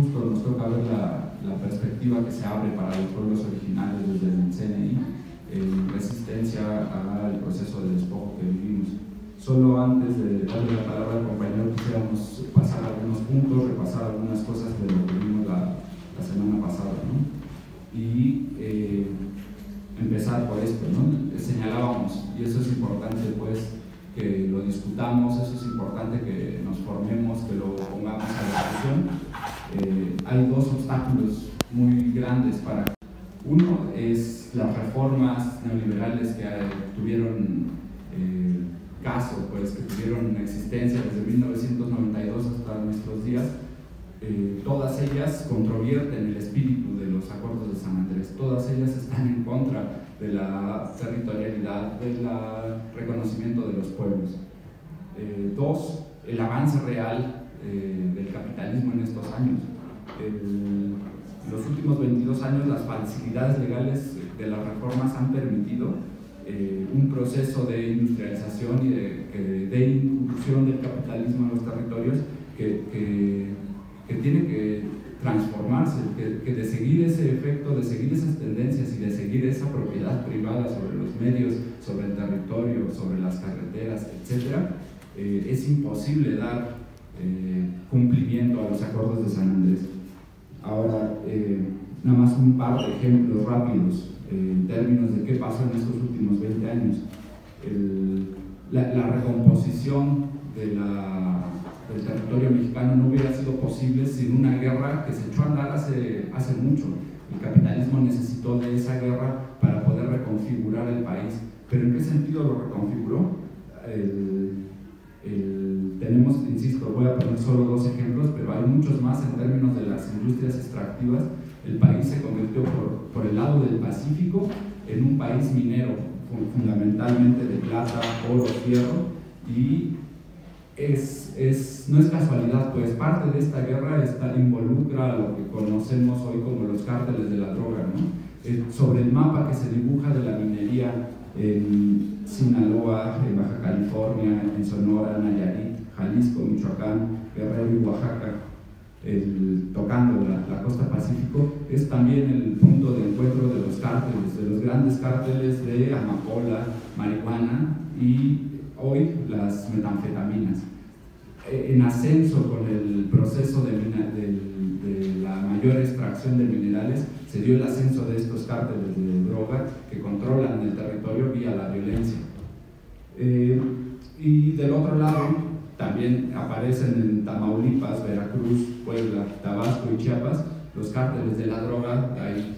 justo nos toca ver la perspectiva que se abre para los pueblos originarios desde el CNI en resistencia al proceso de despojo que vivimos. Solo antes de darle la palabra al compañero quisiéramos pasar algunos puntos, repasar algunas cosas de lo que vimos la semana pasada, ¿no? Y empezar por esto, ¿no? Señalábamos, y eso es importante pues que lo discutamos, eso es importante que nos formemos, que lo pongamos a la discusión. Hay dos obstáculos muy grandes para... Uno es las reformas neoliberales que tuvieron caso, pues, que tuvieron existencia desde 1992 hasta nuestros días. Todas ellas controvierten el espíritu de los acuerdos de San Andrés, todas ellas están en contra de la territorialidad, del reconocimiento de los pueblos. Dos, el avance real del capitalismo en estos años. En los últimos 22 años las facilidades legales de las reformas han permitido un proceso de industrialización y de incursión del capitalismo en los territorios que tiene que transformarse, que de seguir ese efecto, de seguir esas tendencias y de seguir esa propiedad privada sobre los medios, sobre el territorio, sobre las carreteras, etc., es imposible dar cumplimiento a los acuerdos de San Andrés. Ahora, nada más un par de ejemplos rápidos en términos de qué pasó en estos últimos 20 años. La recomposición del territorio mexicano no hubiera sido posible sin una guerra que se echó a andar hace mucho. El capitalismo necesitó de esa guerra para poder reconfigurar el país. ¿Pero en qué sentido lo reconfiguró? Tenemos, insisto, voy a poner solo dos ejemplos, pero hay muchos más en términos de las industrias extractivas. El país se convirtió por el lado del Pacífico en un país minero, fundamentalmente de plata, oro, fierro, y no es casualidad, pues parte de esta guerra involucra a lo que conocemos hoy como los cárteles de la droga, ¿no? Sobre el mapa que se dibuja de la minería en Sinaloa, en Baja California, en Sonora, Nayarit, Jalisco, Michoacán, Guerrero y Oaxaca, tocando la costa Pacífico, es también el punto de encuentro de los cárteles, de los grandes cárteles de amapola, marihuana y hoy las metanfetaminas. En ascenso con el proceso de la mayor extracción de minerales, se dio el ascenso de estos cárteles de droga que controlan el territorio vía la violencia. Y del otro lado, también aparecen en Tamaulipas, Veracruz, Puebla, Tabasco y Chiapas los cárteles de la droga. Ahí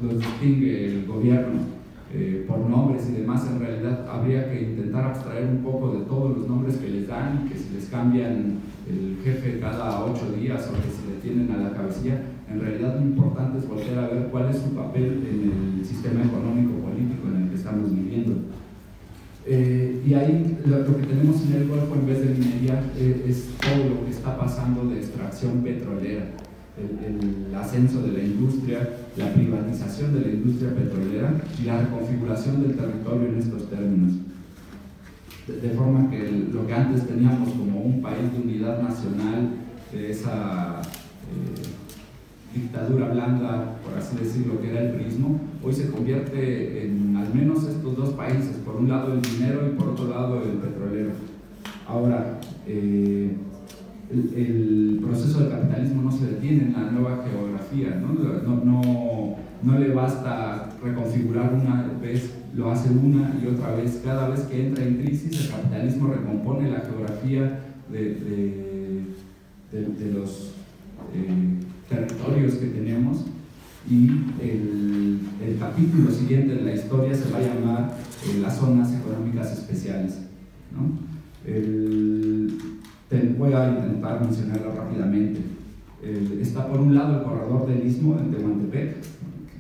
los distingue el gobierno por nombres y demás. En realidad habría que intentar abstraer un poco de todos los nombres que les dan, que si les cambian el jefe cada 8 días o que si le tienen a la cabecilla. En realidad lo importante es volver a ver cuál es su papel en el sistema económico-político en el que estamos viviendo. Y ahí lo que tenemos en el Golfo en vez de minería es todo lo que está pasando de extracción petrolera, el ascenso de la industria, la privatización de la industria petrolera y la reconfiguración del territorio en estos términos. De forma que lo que antes teníamos como un país de unidad nacional, de esa dictadura blanda, por así decirlo, que era el priismo, hoy se convierte en al menos estos dos países, por un lado el minero y por otro lado el petrolero. Ahora, el proceso del capitalismo no se detiene en la nueva geografía, no le basta reconfigurar una vez, lo hace una y otra vez. Cada vez que entra en crisis, el capitalismo recompone la geografía de los territorios que tenemos, y el capítulo siguiente de la historia se va a llamar las zonas económicas especiales, ¿no? Voy a intentar mencionarlo rápidamente. Está por un lado el corredor del Istmo en Tehuantepec,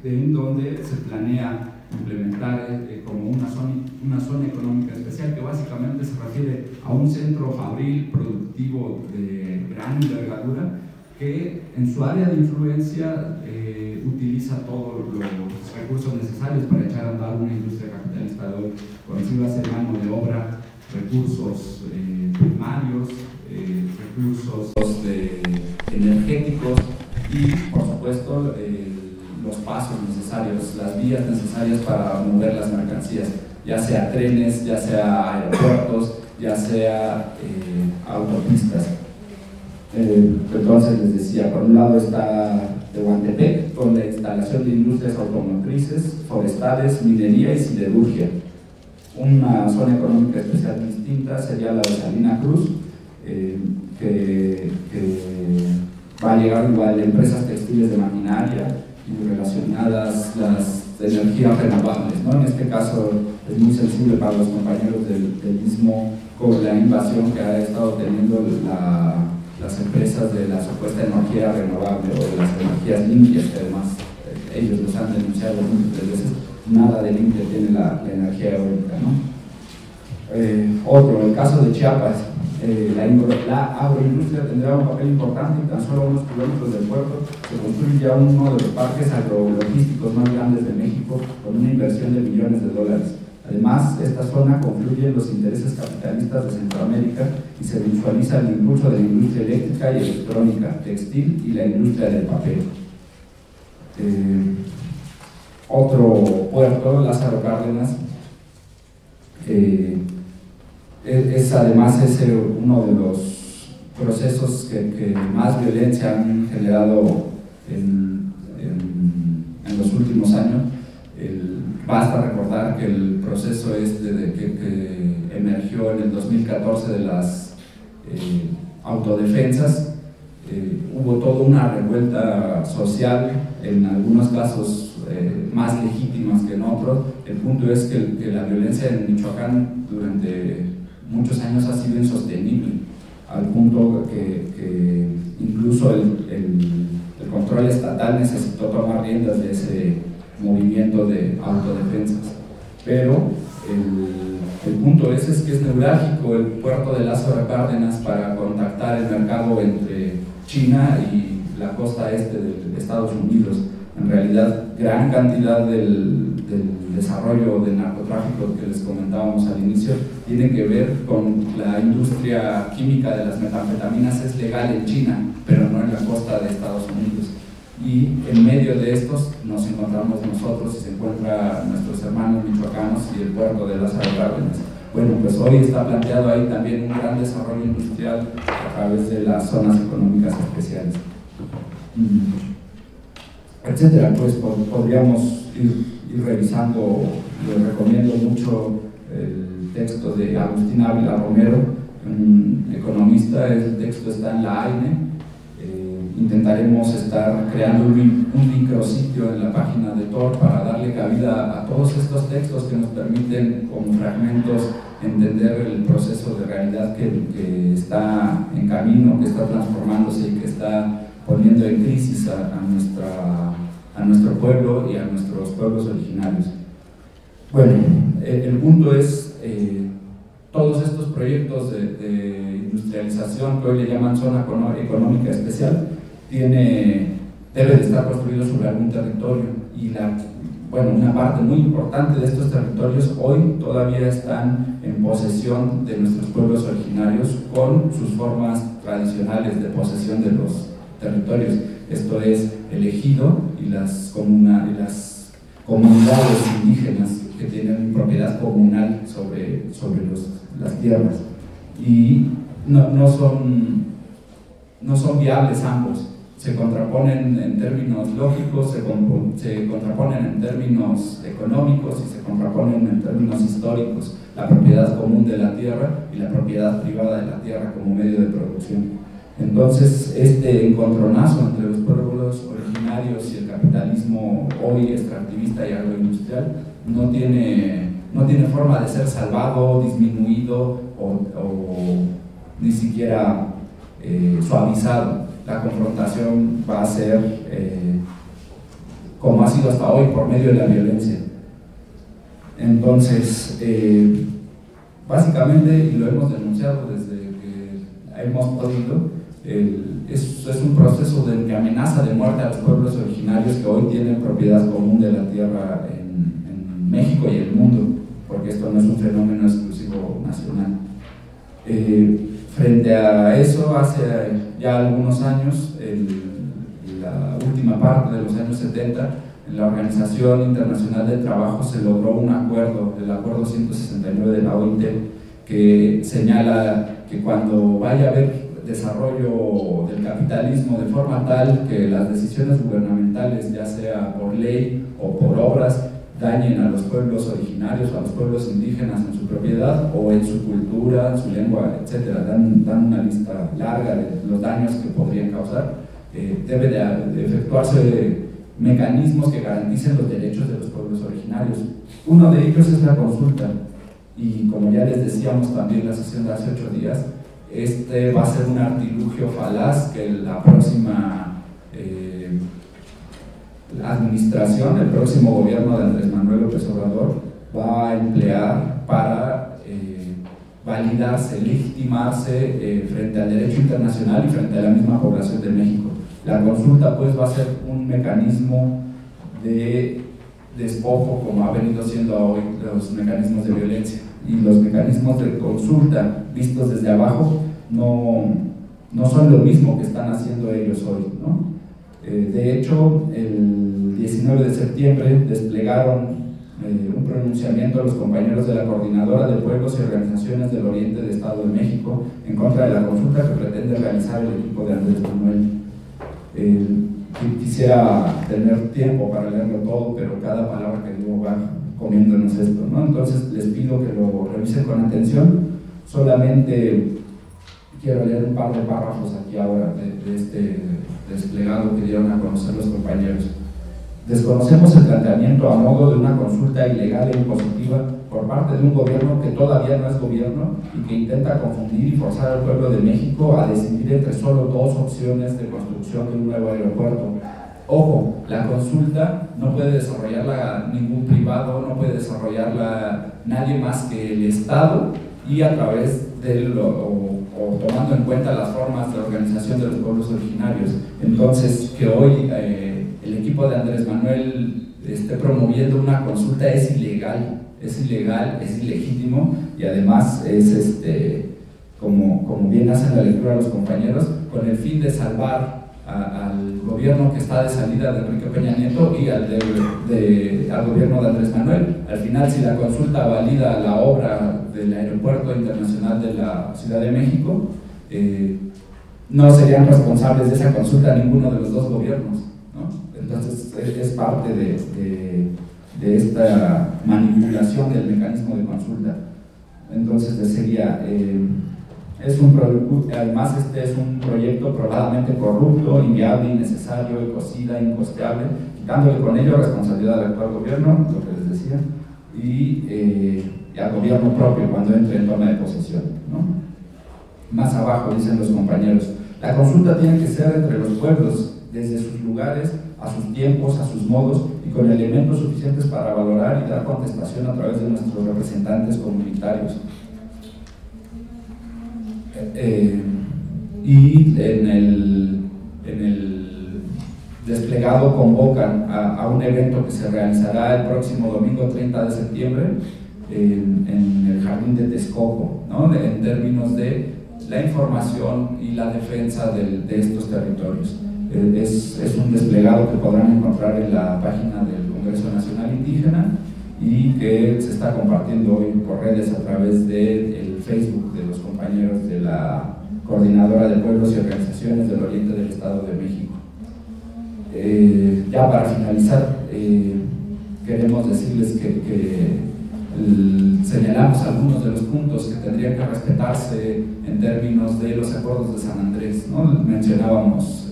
en donde se planea implementar como una zona económica especial, que básicamente se refiere a un centro fabril productivo de gran envergadura que en su área de influencia utiliza todos los recursos necesarios para echar a andar una industria capitalista de hoy. Consígase mano de obra, recursos primarios, recursos energéticos, y, por supuesto, los pasos necesarios, las vías necesarias para mover las mercancías, ya sea trenes, ya sea aeropuertos, ya sea autopistas. Entonces les decía, por un lado está Tehuantepec, con la instalación de industrias automotrices, forestales, minería y siderurgia. Una zona económica especial distinta sería la de Salina Cruz, que va a llegar igual a empresas textiles de maquinaria y relacionadas las energías renovables, ¿no? En este caso es muy sensible para los compañeros del mismo, con la invasión que ha estado teniendo las empresas de la supuesta energía renovable o de las energías limpias, que además ellos los han denunciado múltiples veces. Nada de limpia tiene la energía eólica, ¿no? Otro, el caso de Chiapas, la agroindustria tendrá un papel importante y tan solo a unos kilómetros del puerto se construye ya uno de los parques agrologísticos más grandes de México con una inversión de millones de dólares. Además, esta zona confluye en los intereses capitalistas de Centroamérica y se visualiza el impulso de la industria eléctrica y electrónica, textil y la industria del papel. Otro puerto, Lázaro Cárdenas, es además uno de los procesos que más violencia han generado en los últimos años. Basta recordar que el proceso que emergió en el 2014 de las autodefensas, hubo toda una revuelta social, en algunos casos más legítimas que en otros. El punto es que la violencia en Michoacán durante muchos años ha sido insostenible, al punto que incluso el control estatal necesitó tomar riendas de ese movimiento de autodefensas. Pero el punto es que es neurálgico el puerto de Lázaro Cárdenas para contactar el mercado entre China y la costa este de Estados Unidos. En realidad, gran cantidad del desarrollo del narcotráfico que les comentábamos al inicio tiene que ver con la industria química de las metanfetaminas. Es legal en China, pero no en la costa de Estados Unidos. Y en medio de estos nos encontramos nosotros y se encuentran nuestros hermanos michoacanos y el puerto de Lázaro Cárdenas. Bueno, pues hoy está planteado ahí también un gran desarrollo industrial a través de las zonas económicas especiales, etcétera. Pues podríamos ir revisando. Les recomiendo mucho el texto de Agustín Ávila Romero, un economista. El texto está en la AINE. Intentaremos estar creando un micrositio en la página de Tor para darle cabida a todos estos textos que nos permiten, como fragmentos, entender el proceso de realidad que está en camino, que está transformándose y que está poniendo en crisis a nuestro pueblo y a nuestros pueblos originarios. Bueno, el punto es todos estos proyectos de industrialización que hoy le llaman zona económica especial debe de estar construido sobre algún territorio, y una parte muy importante de estos territorios hoy todavía están en posesión de nuestros pueblos originarios con sus formas tradicionales de posesión de los territorios. Esto es el ejido y las comunidades indígenas que tienen propiedad comunal sobre las tierras, y no son viables ambos. Se contraponen en términos lógicos, se contraponen en términos económicos y se contraponen en términos históricos: la propiedad común de la tierra y la propiedad privada de la tierra como medio de producción. Entonces, este encontronazo entre los pueblos originarios y el capitalismo hoy extractivista y agroindustrial no tiene forma de ser salvado, disminuido o ni siquiera suavizado. La confrontación va a ser como ha sido hasta hoy, por medio de la violencia. Entonces, básicamente, y lo hemos denunciado desde que hemos podido, es un proceso de amenaza de muerte a los pueblos originarios que hoy tienen propiedad común de la tierra en México y el mundo, porque esto no es un fenómeno exclusivo nacional. Frente a eso, hace ya algunos años, la última parte de los años 70, en la Organización Internacional del Trabajo se logró un acuerdo, el Acuerdo 169 de la OIT, que señala que cuando vaya a haber desarrollo del capitalismo de forma tal que las decisiones gubernamentales, ya sea por ley o por obras, dañen a los pueblos originarios o a los pueblos indígenas en su propiedad o en su cultura, su lengua, etc. Dan una lista larga de los daños que podrían causar. Debe de efectuarse mecanismos que garanticen los derechos de los pueblos originarios. Uno de ellos es la consulta, y como ya les decíamos también en la sesión de hace 8 días, este va a ser un artilugio falaz que la próxima administración, el próximo gobierno de Andrés Manuel López Obrador va a emplear para validarse, legitimarse frente al derecho internacional y frente a la misma población de México. La consulta pues va a ser un mecanismo de despojo, como ha venido siendo hoy los mecanismos de violencia, y los mecanismos de consulta vistos desde abajo no son lo mismo que están haciendo ellos hoy, ¿no? De hecho, el 19 de septiembre desplegaron un pronunciamiento a los compañeros de la Coordinadora de Pueblos y Organizaciones del Oriente del Estado de México en contra de la consulta que pretende realizar el equipo de Andrés Manuel. Quisiera tener tiempo para leerlo todo, pero cada palabra que digo va comiéndonos esto, ¿no? Entonces les pido que lo revisen con atención. Solamente quiero leer un par de párrafos aquí ahora de este desplegado que dieron a conocer los compañeros. Desconocemos el planteamiento a modo de una consulta ilegal e impositiva por parte de un gobierno que todavía no es gobierno y que intenta confundir y forzar al pueblo de México a decidir entre solo 2 opciones de construcción de un nuevo aeropuerto. Ojo, la consulta no puede desarrollarla ningún privado, no puede desarrollarla nadie más que el Estado, y a través de o tomando en cuenta las formas de organización de los pueblos originarios. Entonces, que hoy el equipo de Andrés Manuel esté promoviendo una consulta es ilegal, es ilegítimo, y además es, como bien hacen la lectura los compañeros, con el fin de salvar al gobierno que está de salida de Enrique Peña Nieto y al gobierno de Andrés Manuel. Al final, si la consulta valida la obra del Aeropuerto Internacional de la Ciudad de México, no serían responsables de esa consulta ninguno de los 2 gobiernos, ¿no? Entonces es parte de esta manipulación del mecanismo de consulta. Entonces les seguía, además este es un proyecto probadamente corrupto, inviable, innecesario, ecocida, incosteable, quitándole con ello responsabilidad al actual gobierno, lo que les decía, y al gobierno propio cuando entre en toma de posesión, ¿no? Más abajo dicen los compañeros, la consulta tiene que ser entre los pueblos, desde sus lugares, a sus tiempos, a sus modos, y con elementos suficientes para valorar y dar contestación a través de nuestros representantes comunitarios. Y en el desplegado convocan a un evento que se realizará el próximo domingo 30 de septiembre en el Jardín de Texcoco, ¿no? En términos de la información y la defensa de estos territorios. Es un desplegado que podrán encontrar en la página del Congreso Nacional Indígena y que se está compartiendo hoy por redes a través del Facebook de los compañeros de la Coordinadora de Pueblos y Organizaciones del Oriente del Estado de México. Ya para finalizar, queremos decirles que señalamos algunos de los puntos que tendrían que respetarse en términos de los acuerdos de San Andrés, ¿no? Mencionábamos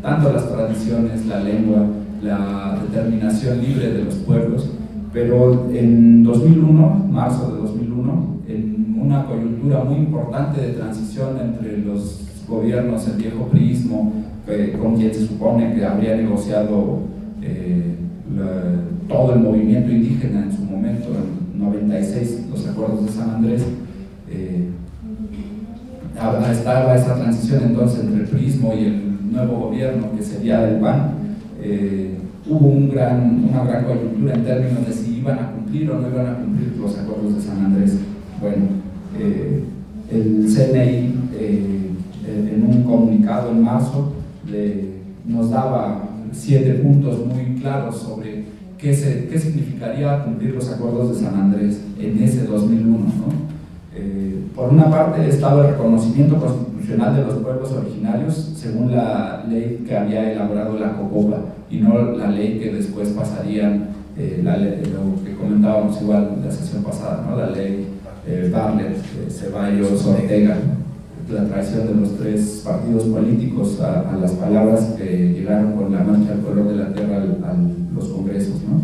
tanto las tradiciones, la lengua, la determinación libre de los pueblos, pero en 2001, marzo de 2001, en una coyuntura muy importante de transición entre los gobiernos, el viejo priismo, con quien se supone que habría negociado todo el movimiento indígena en su momento, en 96, los acuerdos de San Andrés, estaba esa transición entonces entre el priismo y el nuevo gobierno que sería el PAN. Hubo una gran coyuntura en términos de si iban a cumplir o no iban a cumplir los acuerdos de San Andrés. Bueno, el CNI en un comunicado en marzo nos daba 7 puntos muy claros sobre qué significaría cumplir los acuerdos de San Andrés en ese 2001, ¿no? Por una parte estaba el reconocimiento constitucional de los pueblos originarios según la ley que había elaborado la COCOPA y no la ley que después pasarían, lo que comentábamos igual la sesión pasada, ¿no? La ley Bartlett, Ceballos, Ortega, la traición de los 3 partidos políticos a las palabras que llegaron con la marcha al color de la tierra a los congresos, ¿no?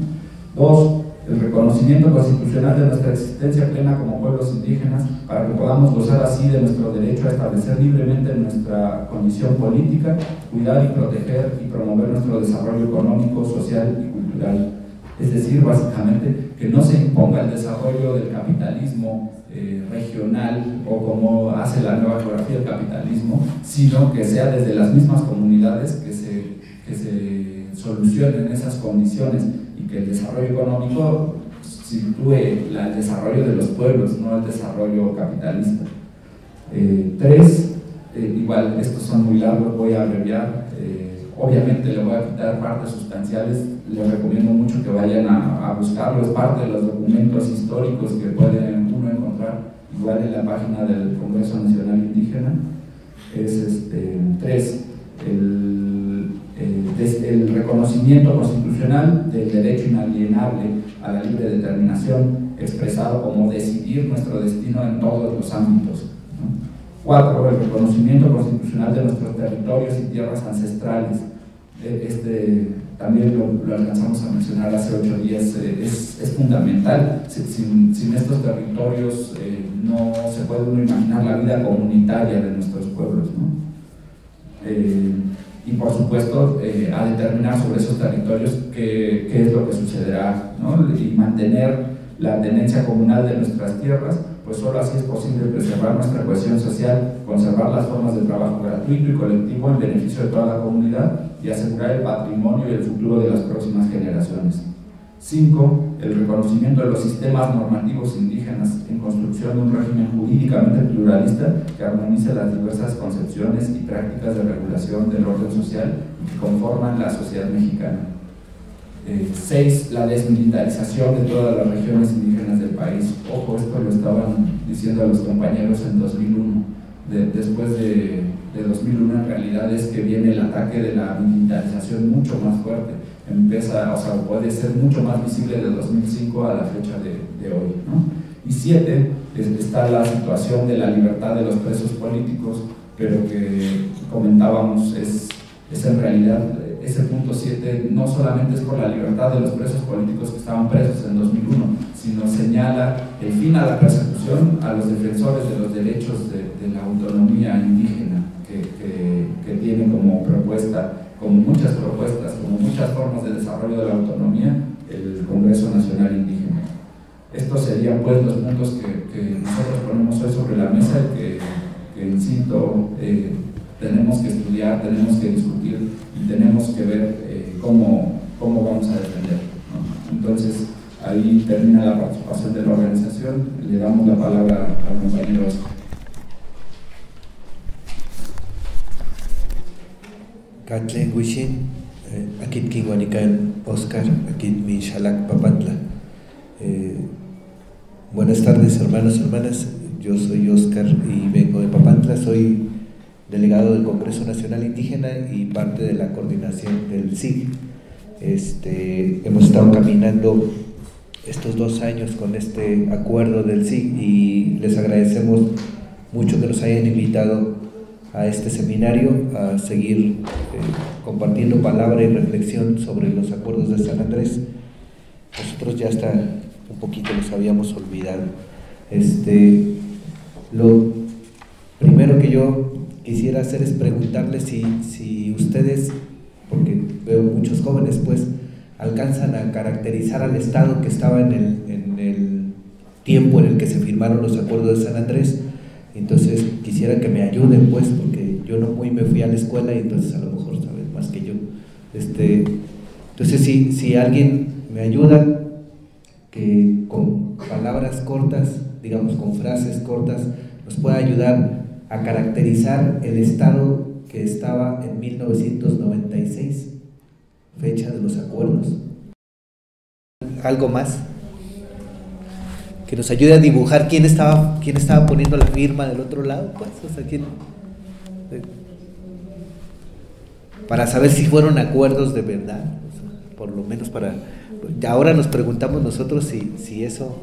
2. El reconocimiento constitucional de nuestra existencia plena como pueblos indígenas para que podamos gozar así de nuestro derecho a establecer libremente nuestra condición política, cuidar y proteger y promover nuestro desarrollo económico, social y cultural. Es decir, básicamente, que no se imponga el desarrollo del capitalismo regional o como hace la nueva geografía del capitalismo, sino que sea desde las mismas comunidades que se solucionen esas condiciones y que el desarrollo económico sitúe el desarrollo de los pueblos, no el desarrollo capitalista. 3, igual estos son muy largos, voy a abreviar, obviamente le voy a quitar partes sustanciales, les recomiendo mucho que vayan a buscarlo, es parte de los documentos históricos que pueden uno encontrar igual en la página del Congreso Nacional Indígena. Es 3, el reconocimiento constitucional del derecho inalienable a la libre determinación, expresado como decidir nuestro destino en todos los ámbitos, ¿no? 4. El reconocimiento constitucional de nuestros territorios y tierras ancestrales. También lo alcanzamos a mencionar hace 8 días, es fundamental. Sin estos territorios no se puede uno imaginar la vida comunitaria de nuestros pueblos, ¿no? Y por supuesto a determinar sobre esos territorios qué es lo que sucederá, ¿no? Y mantener la tenencia comunal de nuestras tierras, pues solo así es posible preservar nuestra cohesión social, conservar las formas de trabajo gratuito y colectivo en beneficio de toda la comunidad y asegurar el patrimonio y el futuro de las próximas generaciones. 5. El reconocimiento de los sistemas normativos indígenas en construcción de un régimen jurídicamente pluralista que armonice las diversas concepciones y prácticas de regulación del orden social que conforman la sociedad mexicana. 6. La desmilitarización de todas las regiones indígenas del país. Ojo, esto lo estaban diciendo a los compañeros en 2001. Después de 2001 en realidad es que viene el ataque de la militarización mucho más fuerte. Empieza, o sea, puede ser mucho más visible de 2005 a la fecha de hoy, ¿no? Y 7, está la situación de la libertad de los presos políticos, pero que comentábamos es en realidad, ese punto 7 no solamente es por la libertad de los presos políticos que estaban presos en 2001, sino señala el fin a la persecución a los defensores de los derechos de la autonomía indígena que tiene como propuesta, como muchas propuestas, como muchas formas de desarrollo de la autonomía, el Congreso Nacional Indígena. Estos serían pues los puntos que nosotros ponemos hoy sobre la mesa y que insisto, tenemos que estudiar, tenemos que discutir y tenemos que ver cómo vamos a defender, ¿no? Entonces, ahí termina la participación de la organización. Le damos la palabra al compañero Oscar. Katlen Wishin, Akit Kinguanican Oscar, Akit Mishalak Papantla. Buenas tardes, hermanos y hermanas. Yo soy Oscar y vengo de Papantla. Soy delegado del Congreso Nacional Indígena y parte de la coordinación del SIG. Hemos estado caminando estos 2 años con este acuerdo del SIG y les agradecemos mucho que nos hayan invitado a este seminario a seguir compartiendo palabra y reflexión sobre los acuerdos de San Andrés. Nosotros ya hasta un poquito los habíamos olvidado. Lo primero que yo quisiera hacer es preguntarles si ustedes, porque veo muchos jóvenes, pues alcanzan a caracterizar al Estado que estaba en el tiempo en el que se firmaron los acuerdos de San Andrés. Entonces quisiera que me ayuden, pues, porque yo no muy me fui a la escuela y entonces a lo mejor saben más que yo. Entonces si alguien me ayuda, que con palabras cortas, digamos con frases cortas, nos pueda ayudar a caracterizar el Estado que estaba en 1996. fecha de los acuerdos. ¿Algo más? Que nos ayude a dibujar quién estaba poniendo la firma del otro lado, pues, o sea, quién, para saber si fueron acuerdos de verdad, o sea, por lo menos ahora nos preguntamos nosotros si eso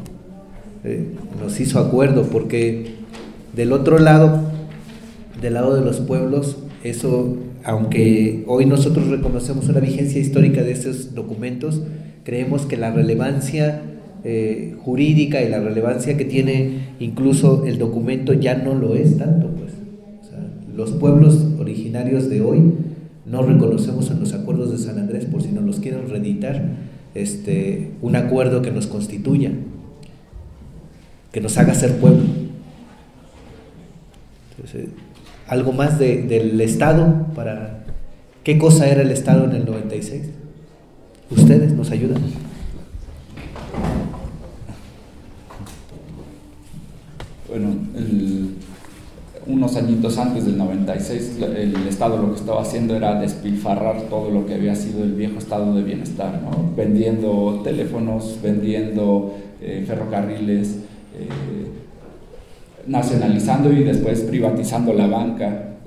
nos hizo acuerdo, porque del otro lado, del lado de los pueblos, eso, aunque hoy nosotros reconocemos una vigencia histórica de esos documentos, creemos que la relevancia jurídica y la relevancia que tiene incluso el documento ya no lo es tanto, pues. O sea, los pueblos originarios de hoy no reconocemos en los acuerdos de San Andrés, por si nos los quieren reeditar, un acuerdo que nos constituya, que nos haga ser pueblo. Entonces, algo más del Estado, para qué cosa era el Estado en el 96. Ustedes nos ayudan. Bueno, unos añitos antes del 96, el Estado lo que estaba haciendo era despilfarrar todo lo que había sido el viejo estado de bienestar, ¿no? Vendiendo teléfonos, vendiendo ferrocarriles, nacionalizando y después privatizando la banca.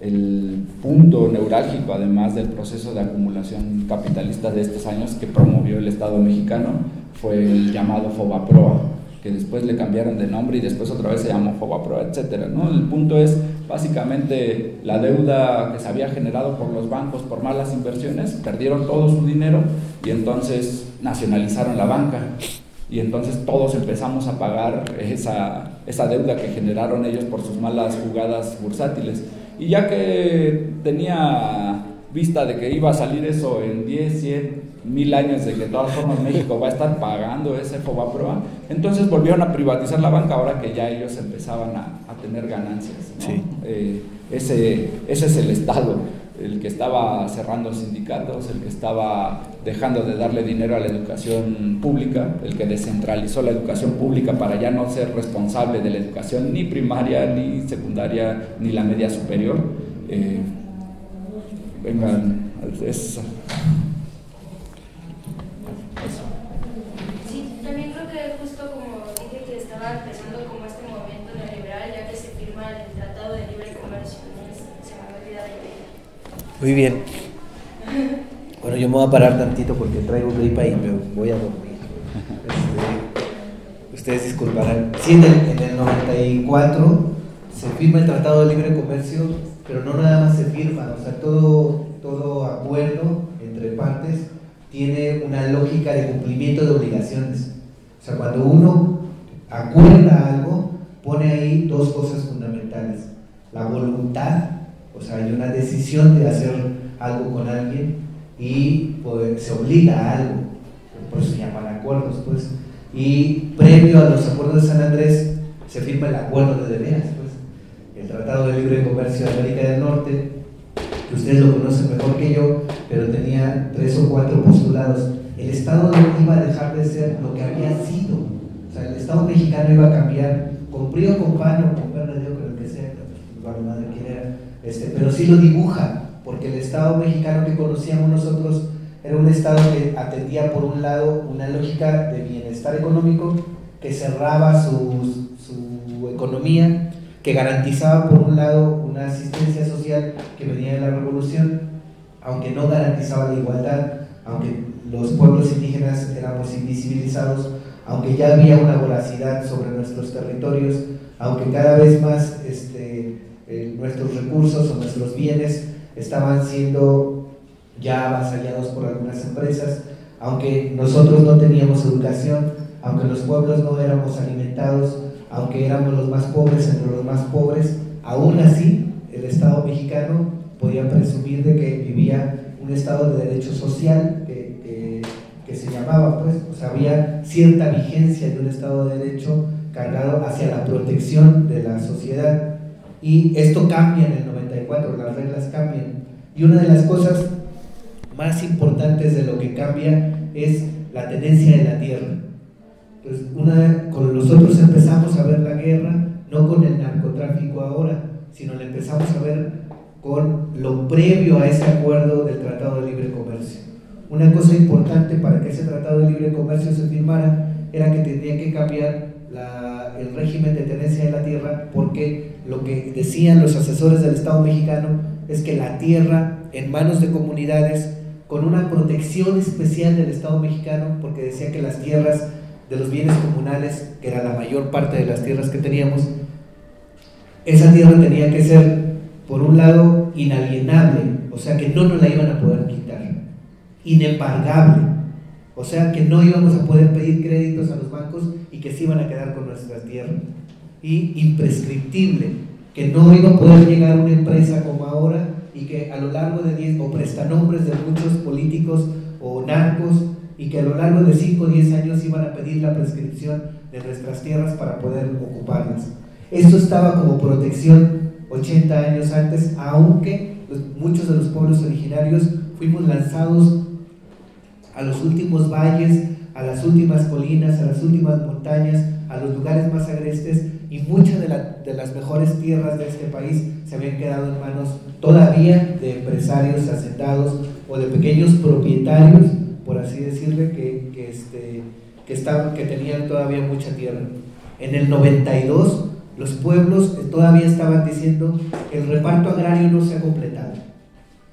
El punto neurálgico, además del proceso de acumulación capitalista de estos años que promovió el Estado mexicano, fue el llamado Fobaproa, que después le cambiaron de nombre y después otra vez se llamó Fobaproa, etcétera, ¿no? El punto es básicamente la deuda que se había generado por los bancos por malas inversiones, perdieron todo su dinero y entonces nacionalizaron la banca. Y entonces todos empezamos a pagar esa deuda que generaron ellos por sus malas jugadas bursátiles. Y ya que tenía vista de que iba a salir eso en 10, 100, 1000 años, de que de todas formas México va a estar pagando ese Fobaproa, entonces volvieron a privatizar la banca ahora que ya ellos empezaban a tener ganancias, ¿no? Sí. Ese es el Estado, el que estaba cerrando sindicatos, el que estaba dejando de darle dinero a la educación pública, el que descentralizó la educación pública para ya no ser responsable de la educación ni primaria, ni secundaria, ni la media superior. Sí, también creo que justo como dije que estaba empezando como este movimiento neoliberal, ya que se firma el Tratado de Libre Comercio, se me había olvidado de Muy bien. Bueno, yo me voy a parar tantito porque traigo gripa y me voy a dormir. Ustedes disculparán. Sí, en el 94 se firma el Tratado de Libre Comercio, pero no nada más se firma, o sea, todo acuerdo entre partes tiene una lógica de cumplimiento de obligaciones. O sea, cuando uno acuerda algo, pone ahí dos cosas fundamentales: la voluntad, o sea, hay una decisión de hacer algo con alguien, y pues, se obliga a algo, por eso se llaman acuerdos, pues. Y previo a los acuerdos de San Andrés se firma el acuerdo de veras, pues, el Tratado de Libre Comercio de América del Norte, que ustedes lo conocen mejor que yo, pero tenía 3 o 4 postulados. El Estado no iba a dejar de ser lo que había sido, o sea, el Estado mexicano iba a cambiar con PRI o con PAN o con PRD o con el que sea, vale madre quién era, pero sí lo dibuja, porque el Estado mexicano que conocíamos nosotros era un Estado que atendía por un lado una lógica de bienestar económico, que cerraba su economía, que garantizaba por un lado una asistencia social que venía de la revolución, aunque no garantizaba la igualdad, aunque los pueblos indígenas éramos invisibilizados, aunque ya había una voracidad sobre nuestros territorios, aunque cada vez más nuestros recursos o nuestros bienes estaban siendo ya avasallados por algunas empresas, aunque nosotros no teníamos educación, aunque los pueblos no éramos alimentados, aunque éramos los más pobres entre los más pobres, aún así el Estado mexicano podía presumir de que vivía un Estado de derecho social que se llamaba, pues, o sea, había cierta vigencia de un Estado de derecho cargado hacia la protección de la sociedad. Y esto cambia en el 94, las reglas cambian, y una de las cosas más importantes de lo que cambia es la tenencia de la tierra. Pues con nosotros empezamos a ver la guerra no con el narcotráfico ahora, sino la empezamos a ver con lo previo a ese acuerdo del Tratado de Libre una cosa importante para que ese tratado de libre comercio se firmara era que tendría que cambiar el régimen de tenencia de la tierra, porque lo que decían los asesores del Estado mexicano es que la tierra en manos de comunidades con una protección especial del Estado mexicano, porque decía que las tierras de los bienes comunales, que era la mayor parte de las tierras que teníamos, esa tierra tenía que ser, por un lado, inalienable, o sea que no nos la iban a poder quitar, inembargable, o sea que no íbamos a poder pedir créditos a los bancos y que se iban a quedar con nuestra tierra, y imprescriptible, que no iba a poder llegar una empresa como ahora y que a lo largo de 10, o prestanombres de muchos políticos o narcos, y que a lo largo de 5 o 10 años iban a pedir la prescripción de nuestras tierras para poder ocuparlas. Esto estaba como protección 80 años antes, aunque muchos de los pueblos originarios fuimos lanzados a los últimos valles, a las últimas colinas, a las últimas montañas, a los lugares más agrestes, y muchas de las mejores tierras de este país se habían quedado en manos todavía de empresarios hacendados o de pequeños propietarios, por así decirle, que tenían todavía mucha tierra. En el 92 los pueblos todavía estaban diciendo que el reparto agrario no se ha completado.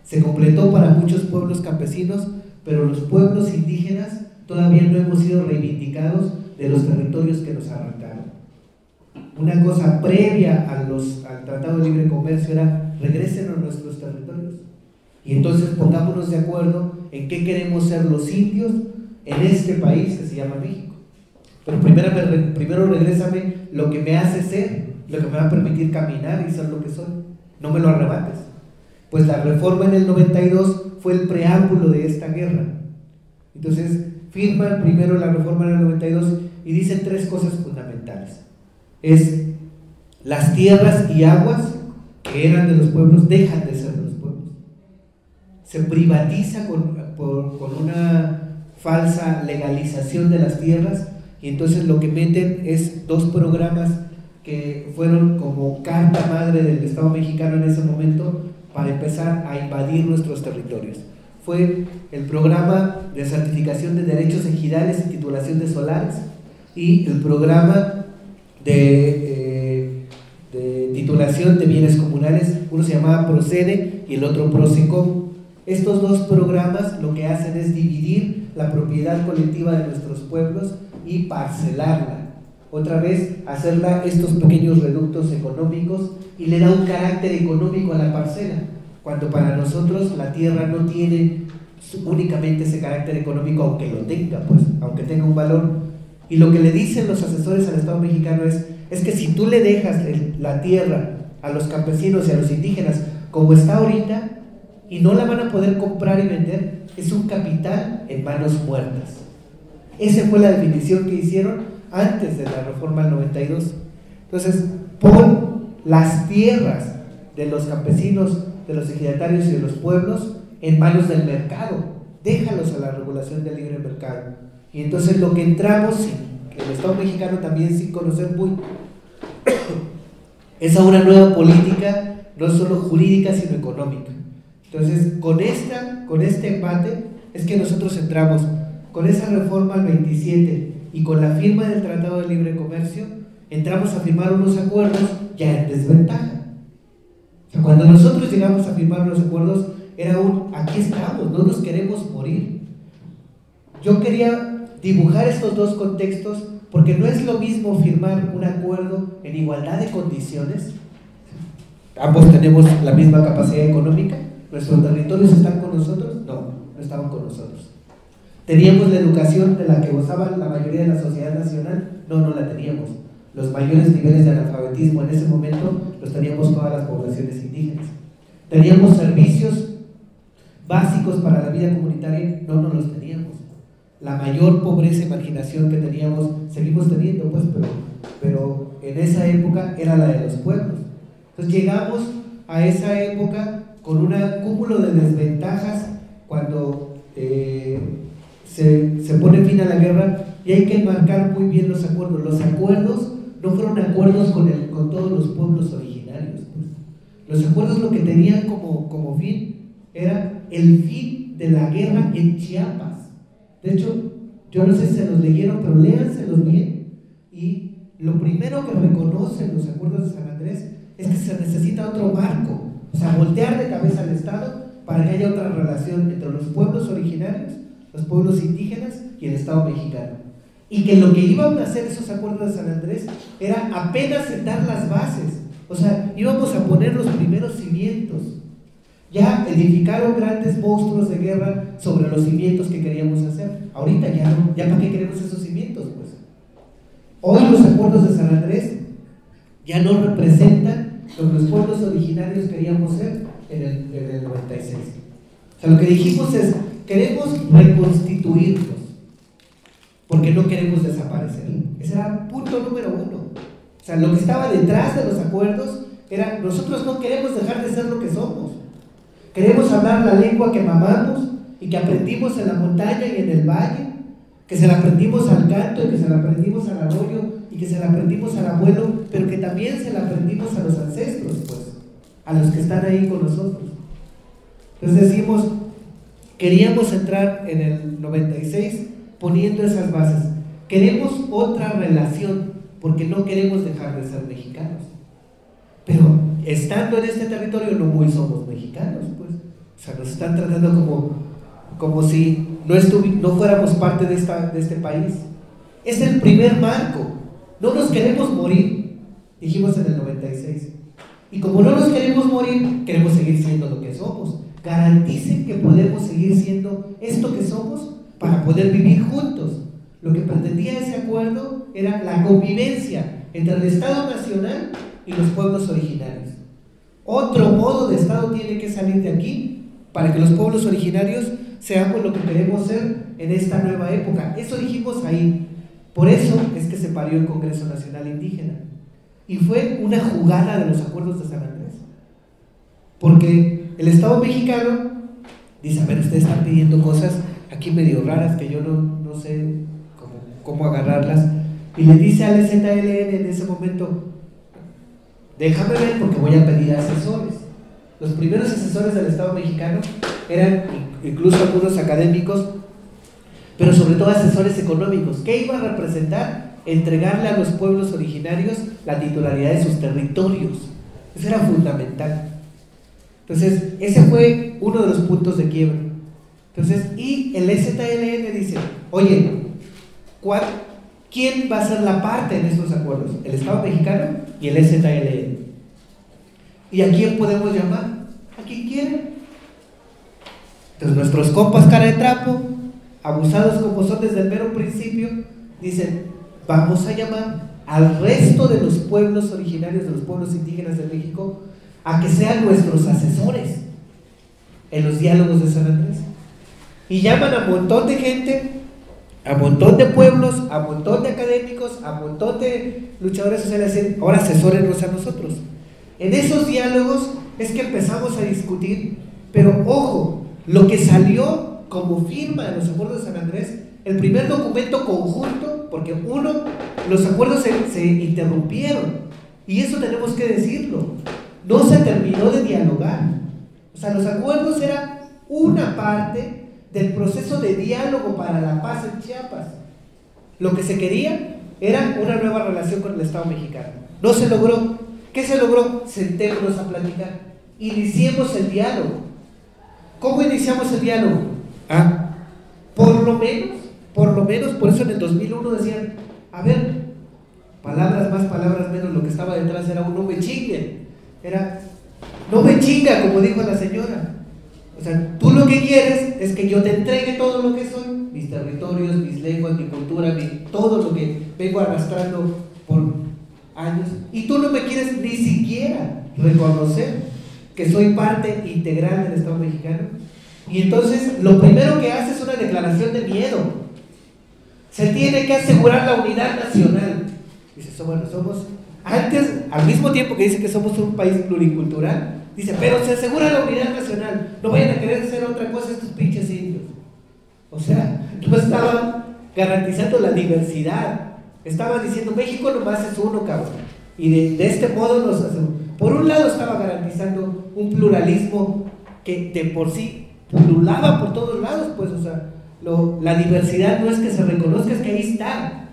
Se completó para muchos pueblos campesinos, pero los pueblos indígenas todavía no hemos sido reivindicados de los territorios que nos arrancaron. Una cosa previa al Tratado de Libre Comercio era: regresen a nuestros territorios y entonces pongámonos de acuerdo en qué queremos ser los indios en este país que se llama México. Pero primero regrésame lo que me hace ser, lo que me va a permitir caminar y ser lo que soy, no me lo arrebates. Pues la reforma en el 92 fue el preámbulo de esta guerra. Entonces firman primero la reforma en el 92 y dicen 3 cosas fundamentales: es las tierras y aguas que eran de los pueblos dejan de ser de los pueblos, se privatiza con una falsa legalización de las tierras, y entonces lo que meten es 2 programas que fueron como carta madre del Estado mexicano en ese momento para empezar a invadir nuestros territorios. Fue el programa de certificación de derechos ejidales y titulación de solares, y el programa de titulación de bienes comunales. Uno se llamaba Procede y el otro Prosecom. Estos 2 programas lo que hacen es dividir la propiedad colectiva de nuestros pueblos y parcelarla, otra vez hacerla estos pequeños reductos económicos, y le da un carácter económico a la parcela, cuando para nosotros la tierra no tiene únicamente ese carácter económico, aunque lo tenga, pues, aunque tenga un valor. Y lo que le dicen los asesores al Estado mexicano es que si tú le dejas la tierra a los campesinos y a los indígenas como está ahorita, y no la van a poder comprar y vender, es un capital en manos muertas. Esa fue la definición que hicieron antes de la reforma del 92. Entonces, pon las tierras de los campesinos, de los ejidatarios y de los pueblos en manos del mercado, déjalos a la regulación del libre mercado. Y entonces lo que entramos, el Estado mexicano también sin conocer muy, es a una nueva política, no solo jurídica sino económica. Entonces con este empate es que nosotros entramos con esa reforma al 27 y con la firma del Tratado de Libre Comercio, entramos a firmar unos acuerdos ya en desventaja. O sea, cuando nosotros llegamos a firmar los acuerdos era aquí estamos, no nos queremos morir. Yo quería dibujar estos 2 contextos porque no es lo mismo firmar un acuerdo en igualdad de condiciones. Ambos tenemos la misma capacidad económica. ¿Nuestros territorios están con nosotros? No estaban con nosotros. ¿Teníamos la educación de la que gozaba la mayoría de la sociedad nacional? No la teníamos. Los mayores niveles de analfabetismo en ese momento los teníamos todas las poblaciones indígenas. ¿Teníamos servicios básicos para la vida comunitaria? No los teníamos. La mayor pobreza y marginación que teníamos, seguimos teniendo, pues, pero en esa época era la de los pueblos. Entonces llegamos a esa época con un cúmulo de desventajas cuando se pone fin a la guerra, y hay que enmarcar muy bien los acuerdos. Los acuerdos no fueron acuerdos con todos los pueblos originarios, pues. Los acuerdos lo que tenían como fin era el fin de la guerra en Chiapas. De hecho, yo no sé si se los leyeron, pero léanselos bien. Y lo primero que reconocen los acuerdos de San Andrés es que se necesita otro marco, o sea, voltear de cabeza al Estado para que haya otra relación entre los pueblos originarios, los pueblos indígenas y el Estado mexicano. Y que lo que iban a hacer esos acuerdos de San Andrés era apenas sentar las bases, o sea, íbamos a poner los primeros cimientos. Ya edificaron grandes monstruos de guerra sobre los cimientos que queríamos hacer. Ahorita ya no, ya para qué queremos esos cimientos, pues. Hoy los acuerdos de San Andrés ya no representan lo que los pueblos originarios queríamos ser en el 96. O sea, lo que dijimos es, queremos reconstituirnos, porque no queremos desaparecer. Ese era punto número uno. O sea, lo que estaba detrás de los acuerdos era, nosotros no queremos dejar de ser lo que somos. Queremos hablar la lengua que mamamos y que aprendimos en la montaña y en el valle, que se la aprendimos al canto y que se la aprendimos al arroyo y que se la aprendimos al abuelo, pero que también se la aprendimos a los ancestros, pues, a los que están ahí con nosotros. Entonces decimos, queríamos entrar en el 96 poniendo esas bases. Queremos otra relación porque no queremos dejar de ser mexicanos. Pero estando en este territorio no muy somos mexicanos, pues. O sea, nos están tratando como si no fuéramos parte de este país. Es el primer marco. No nos queremos morir, dijimos en el 96. Y como no nos queremos morir, queremos seguir siendo lo que somos. Garanticen que podemos seguir siendo esto que somos para poder vivir juntos. Lo que pretendía ese acuerdo era la convivencia entre el Estado Nacional y los pueblos originarios. Otro modo de Estado tiene que salir de aquí para que los pueblos originarios seamos lo que queremos ser en esta nueva época. Eso dijimos ahí. Por eso es que se parió el Congreso Nacional Indígena. Y fue una jugada de los acuerdos de San Andrés. Porque el Estado mexicano dice, a ver, ustedes están pidiendo cosas aquí medio raras que yo no sé cómo agarrarlas. Y le dice al ZLN en ese momento, déjame ver porque voy a pedir asesores. Los primeros asesores del Estado mexicano eran incluso algunos académicos, pero sobre todo asesores económicos. ¿Qué iba a representar? Entregarle a los pueblos originarios la titularidad de sus territorios. Eso era fundamental. Entonces, ese fue uno de los puntos de quiebre. Entonces, y el ZLN dice, oye, ¿quién va a ser la parte en estos acuerdos? El Estado mexicano y el ZLN. ¿Y a quién podemos llamar? A quien quiera. Entonces nuestros compas cara de trapo, abusados como son desde el mero principio, dicen, vamos a llamar al resto de los pueblos originarios, de los pueblos indígenas de México, a que sean nuestros asesores en los diálogos de San Andrés. Y llaman a un montón de gente, a un montón de pueblos, a un montón de académicos, a un montón de luchadores sociales, dicen, ahora asesórenos a nosotros. En esos diálogos es que empezamos a discutir, pero ojo, lo que salió como firma de los acuerdos de San Andrés, el primer documento conjunto, porque los acuerdos se interrumpieron, y eso tenemos que decirlo, no se terminó de dialogar. O sea, los acuerdos eran una parte del proceso de diálogo para la paz en Chiapas. Lo que se quería era una nueva relación con el Estado mexicano. No se logró. ¿Qué se logró? Sentémonos a platicar. Iniciemos el diálogo. ¿Cómo iniciamos el diálogo? Por lo menos, por eso en el 2001 decían, a ver, palabras más, palabras menos, lo que estaba detrás era un no me chinguen. Era, no me chinga, como dijo la señora. O sea, tú lo que quieres es que yo te entregue todo lo que soy, mis territorios, mis lenguas, mi cultura, todo lo que vengo arrastrando por años, y tú no me quieres ni siquiera reconocer que soy parte integral del Estado mexicano. Y entonces lo primero que hace es una declaración de miedo. Se tiene que asegurar la unidad nacional. Dice, bueno, somos, antes, al mismo tiempo que dice que somos un país pluricultural, dice, pero se asegura la unidad nacional, no vayan a querer hacer otra cosa estos pinches indios. O sea, no estaban garantizando la diversidad, estaban diciendo, México nomás es uno, cabrón, y de este modo nos hacemos. Por un lado estaba garantizando un pluralismo que de por sí pululaba por todos lados, pues, o sea, la diversidad no es que se reconozca, es que ahí está.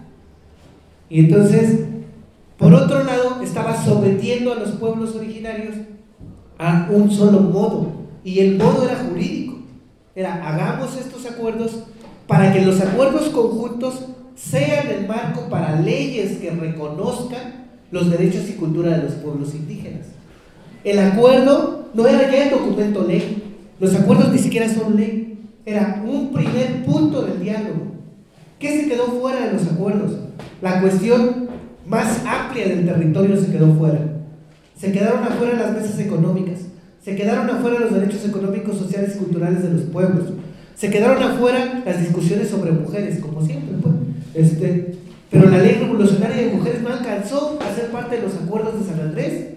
Y entonces, por otro lado, estaba sometiendo a los pueblos originarios a un solo modo, y el modo era jurídico, era hagamos estos acuerdos para que los acuerdos conjuntos sean el marco para leyes que reconozcan los derechos y cultura de los pueblos indígenas. El acuerdo no era ya el documento ley, los acuerdos ni siquiera son ley, era un primer punto del diálogo. ¿Qué se quedó fuera de los acuerdos? La cuestión más amplia del territorio se quedó fuera. Se quedaron afuera las mesas económicas, se quedaron afuera los derechos económicos, sociales y culturales de los pueblos, se quedaron afuera las discusiones sobre mujeres, como siempre, pues. Pero la ley revolucionaria de mujeres no alcanzó a ser parte de los acuerdos de San Andrés.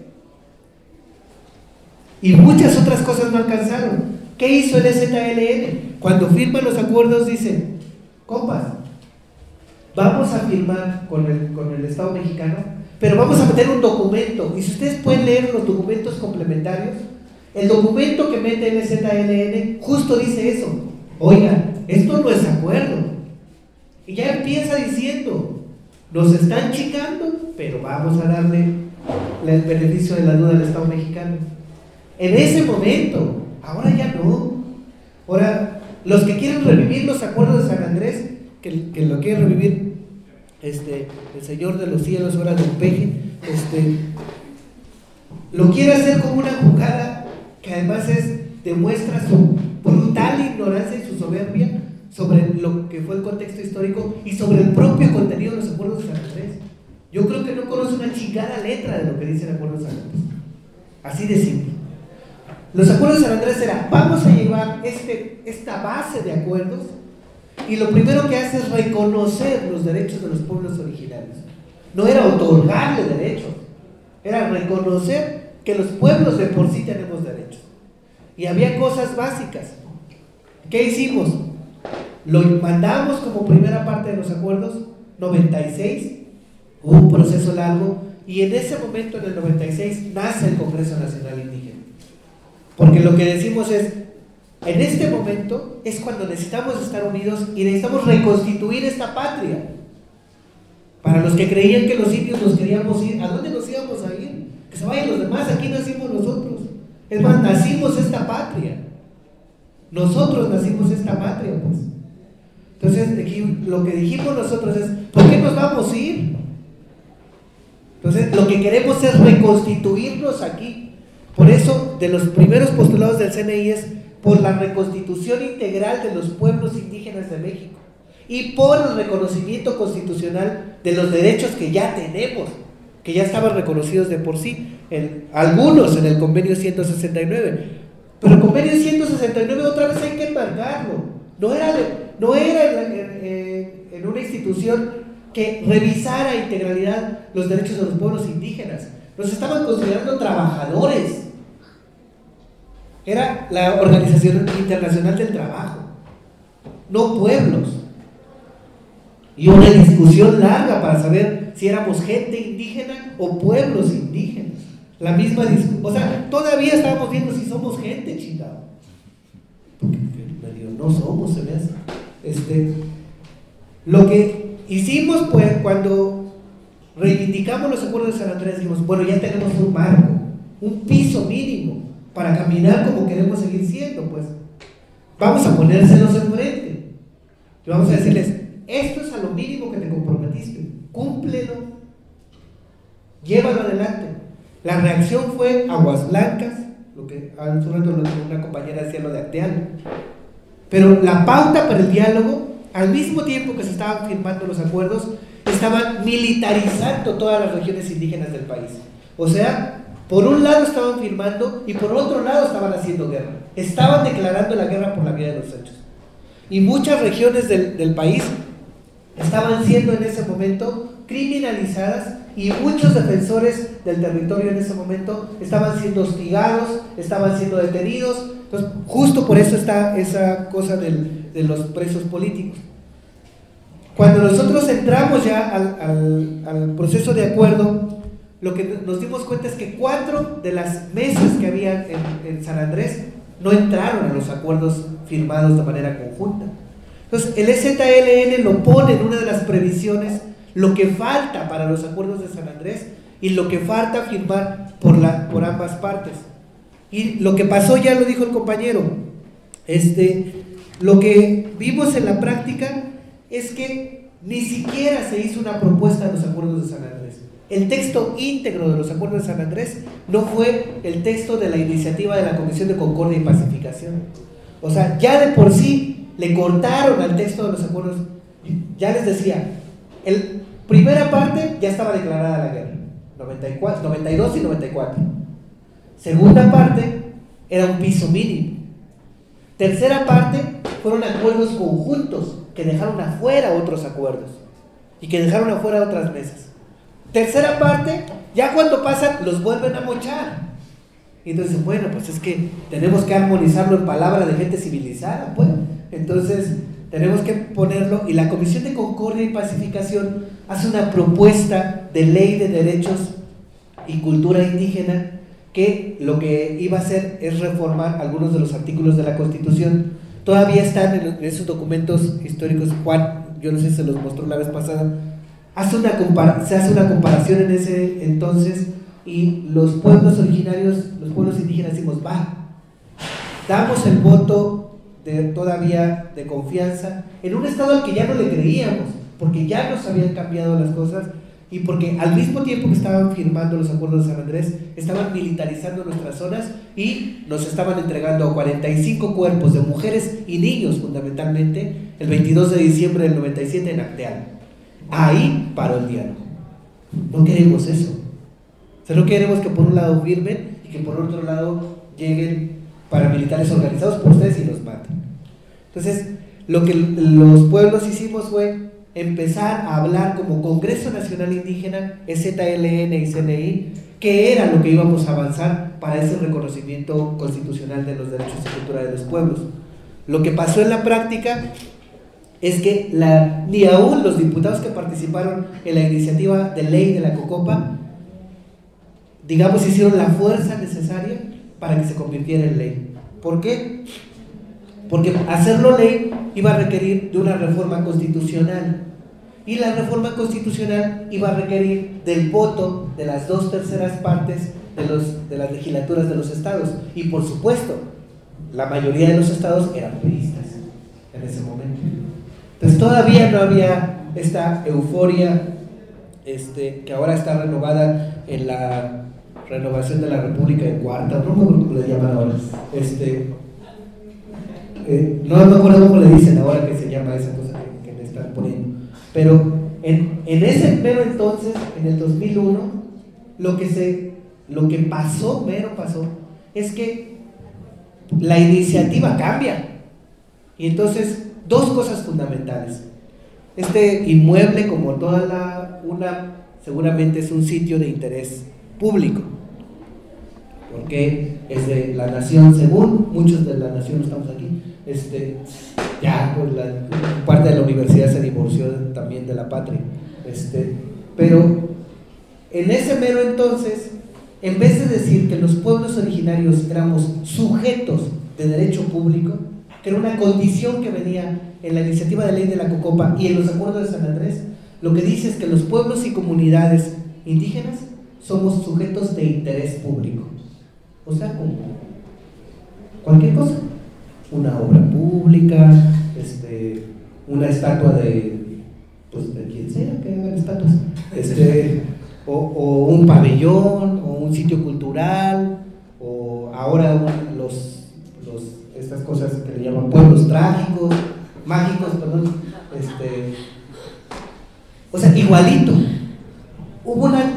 Y muchas otras cosas no alcanzaron. ¿Qué hizo el EZLN? Cuando firman los acuerdos dicen, compas, vamos a firmar con el Estado mexicano, pero vamos a meter un documento. Y si ustedes pueden leer los documentos complementarios, el documento que mete el EZLN justo dice eso. Oigan, esto no es acuerdo. Y ya empieza diciendo, nos están chingando, pero vamos a darle el beneficio de la duda al Estado mexicano. En ese momento, ahora ya no. Ahora, los que quieren revivir los acuerdos de San Andrés, que lo quiere revivir el Señor de los Cielos, ahora del Peje, lo quiere hacer como una jugada que además demuestra su brutal ignorancia y su soberbia sobre lo que fue el contexto histórico y sobre el propio contenido de los acuerdos de San Andrés. Yo creo que no conoce una chingada letra de lo que dice el acuerdo de San Andrés. Así de simple. Los acuerdos de San Andrés era, vamos a llevar esta base de acuerdos, y lo primero que hace es reconocer los derechos de los pueblos originarios. No era otorgarle derechos, era reconocer que los pueblos de por sí tenemos derechos. Y había cosas básicas. ¿Qué hicimos? Lo mandamos como primera parte de los acuerdos, 96, hubo un proceso largo, y en ese momento, en el 96, nace el Congreso Nacional Indígena. Porque lo que decimos es, en este momento es cuando necesitamos estar unidos y necesitamos reconstituir esta patria. Para los que creían que los indios nos queríamos ir, ¿a dónde nos íbamos a ir? Que se vayan los demás, aquí nacimos nosotros. Es más, nacimos esta patria. Nosotros nacimos esta patria, pues. Entonces, aquí, lo que dijimos nosotros es, ¿por qué nos vamos a ir? Entonces, lo que queremos es reconstituirnos aquí. Por eso, de los primeros postulados del CNI es por la reconstitución integral de los pueblos indígenas de México y por el reconocimiento constitucional de los derechos que ya tenemos, que ya estaban reconocidos de por sí, algunos en el convenio 169. Pero el convenio 169 otra vez hay que enmarcarlo. No era en una institución que revisara a integralidad los derechos de los pueblos indígenas. Nos estaban considerando trabajadores. Era la Organización Internacional del Trabajo, no pueblos. Y una discusión larga para saber si éramos gente indígena o pueblos indígenas. La misma discusión, o sea, todavía estábamos viendo si somos gente, chingado. Porque no somos, se me hace. Lo que hicimos, pues, cuando reivindicamos los acuerdos de San Andrés, dijimos, bueno, ya tenemos un marco, un piso mínimo para caminar como queremos seguir siendo, pues. Vamos a ponérselos enfrente y vamos a decirles, esto es a lo mínimo que te comprometiste, cúmplelo, llévalo adelante. La reacción fue aguas blancas, lo que hace un rato una compañera decía, lo de Acteal. Pero la pauta para el diálogo, al mismo tiempo que se estaban firmando los acuerdos, estaban militarizando todas las regiones indígenas del país. O sea, por un lado estaban firmando y por otro lado estaban haciendo guerra. Estaban declarando la guerra por la vía de los hechos. Y muchas regiones del país estaban siendo en ese momento criminalizadas y muchos defensores del territorio en ese momento estaban siendo hostigados, estaban siendo detenidos. Entonces, justo por eso está esa cosa de los presos políticos. Cuando nosotros entramos ya al proceso de acuerdo, lo que nos dimos cuenta es que 4 de las mesas que había en San Andrés no entraron a los acuerdos firmados de manera conjunta. Entonces, el EZLN lo pone en una de las previsiones, lo que falta para los acuerdos de San Andrés y lo que falta firmar por ambas partes. Y lo que pasó, ya lo dijo el compañero, lo que vimos en la práctica es que ni siquiera se hizo una propuesta de los acuerdos de San Andrés. El texto íntegro de los acuerdos de San Andrés no fue el texto de la iniciativa de la Comisión de Concordia y Pacificación. O sea, ya de por sí le cortaron al texto de los acuerdos. Ya les decía, primera parte ya estaba declarada la guerra, 92 y 94. Segunda parte era un piso mínimo. Tercera parte fueron acuerdos conjuntos que dejaron afuera otros acuerdos y que dejaron afuera otras mesas. Tercera parte, ya cuando pasan los vuelven a mochar. Y entonces, bueno, pues es que tenemos que armonizarlo en palabra de gente civilizada, pues. Entonces tenemos que ponerlo, y la Comisión de Concordia y Pacificación hace una propuesta de ley de derechos y cultura indígena, que lo que iba a hacer es reformar algunos de los artículos de la Constitución. Todavía están en esos documentos históricos. Juan, yo no sé si se los mostró la vez pasada, se hace una comparación en ese entonces, y los pueblos originarios, los pueblos indígenas, decimos, damos el voto todavía de confianza en un estado al que ya no le creíamos, porque ya nos habían cambiado las cosas, y porque al mismo tiempo que estaban firmando los acuerdos de San Andrés, estaban militarizando nuestras zonas y nos estaban entregando 45 cuerpos de mujeres y niños, fundamentalmente, el 22 de diciembre del 97 en Acteal. Ahí paró el diálogo. No queremos eso. O sea, no queremos que por un lado firmen y que por otro lado lleguen paramilitares organizados por ustedes y los maten. Entonces, lo que los pueblos hicimos fue empezar a hablar como Congreso Nacional Indígena, EZLN y CNI, que era lo que íbamos a avanzar para ese reconocimiento constitucional de los derechos y cultura de los pueblos. Lo que pasó en la práctica es que ni aún los diputados que participaron en la iniciativa de ley de la COCOPA, digamos, hicieron la fuerza necesaria para que se convirtiera en ley. ¿Por qué? Porque hacerlo ley iba a requerir de una reforma constitucional, y la reforma constitucional iba a requerir del voto de las 2/3 partes de las legislaturas de los estados, y por supuesto la mayoría de los estados eran priistas en ese momento. Entonces todavía no había esta euforia que ahora está renovada en la renovación de la República de Cuarta, no me acuerdo cómo le llaman ahora, no me acuerdo cómo le dicen ahora que se llama esa cosa que le están poniendo, pero en ese mero entonces, en el 2001, lo que pasó es que la iniciativa cambia, y entonces dos cosas fundamentales. Este inmueble, como toda la UNAM, seguramente es un sitio de interés público, porque es de la nación, según muchos de la nación estamos aquí, ya pues parte de la universidad se divorció también de la patria, pero en ese mero entonces, en vez de decir que los pueblos originarios éramos sujetos de derecho público, que era una condición que venía en la iniciativa de ley de la COCOPA y en los acuerdos de San Andrés, lo que dice es que los pueblos y comunidades indígenas somos sujetos de interés público. O sea, como cualquier cosa, una obra pública, una estatua de quien sea que hagan estatuas, o un pabellón, o un sitio cultural, o ahora estas cosas que le llaman pueblos mágicos, perdón, o sea, igualito.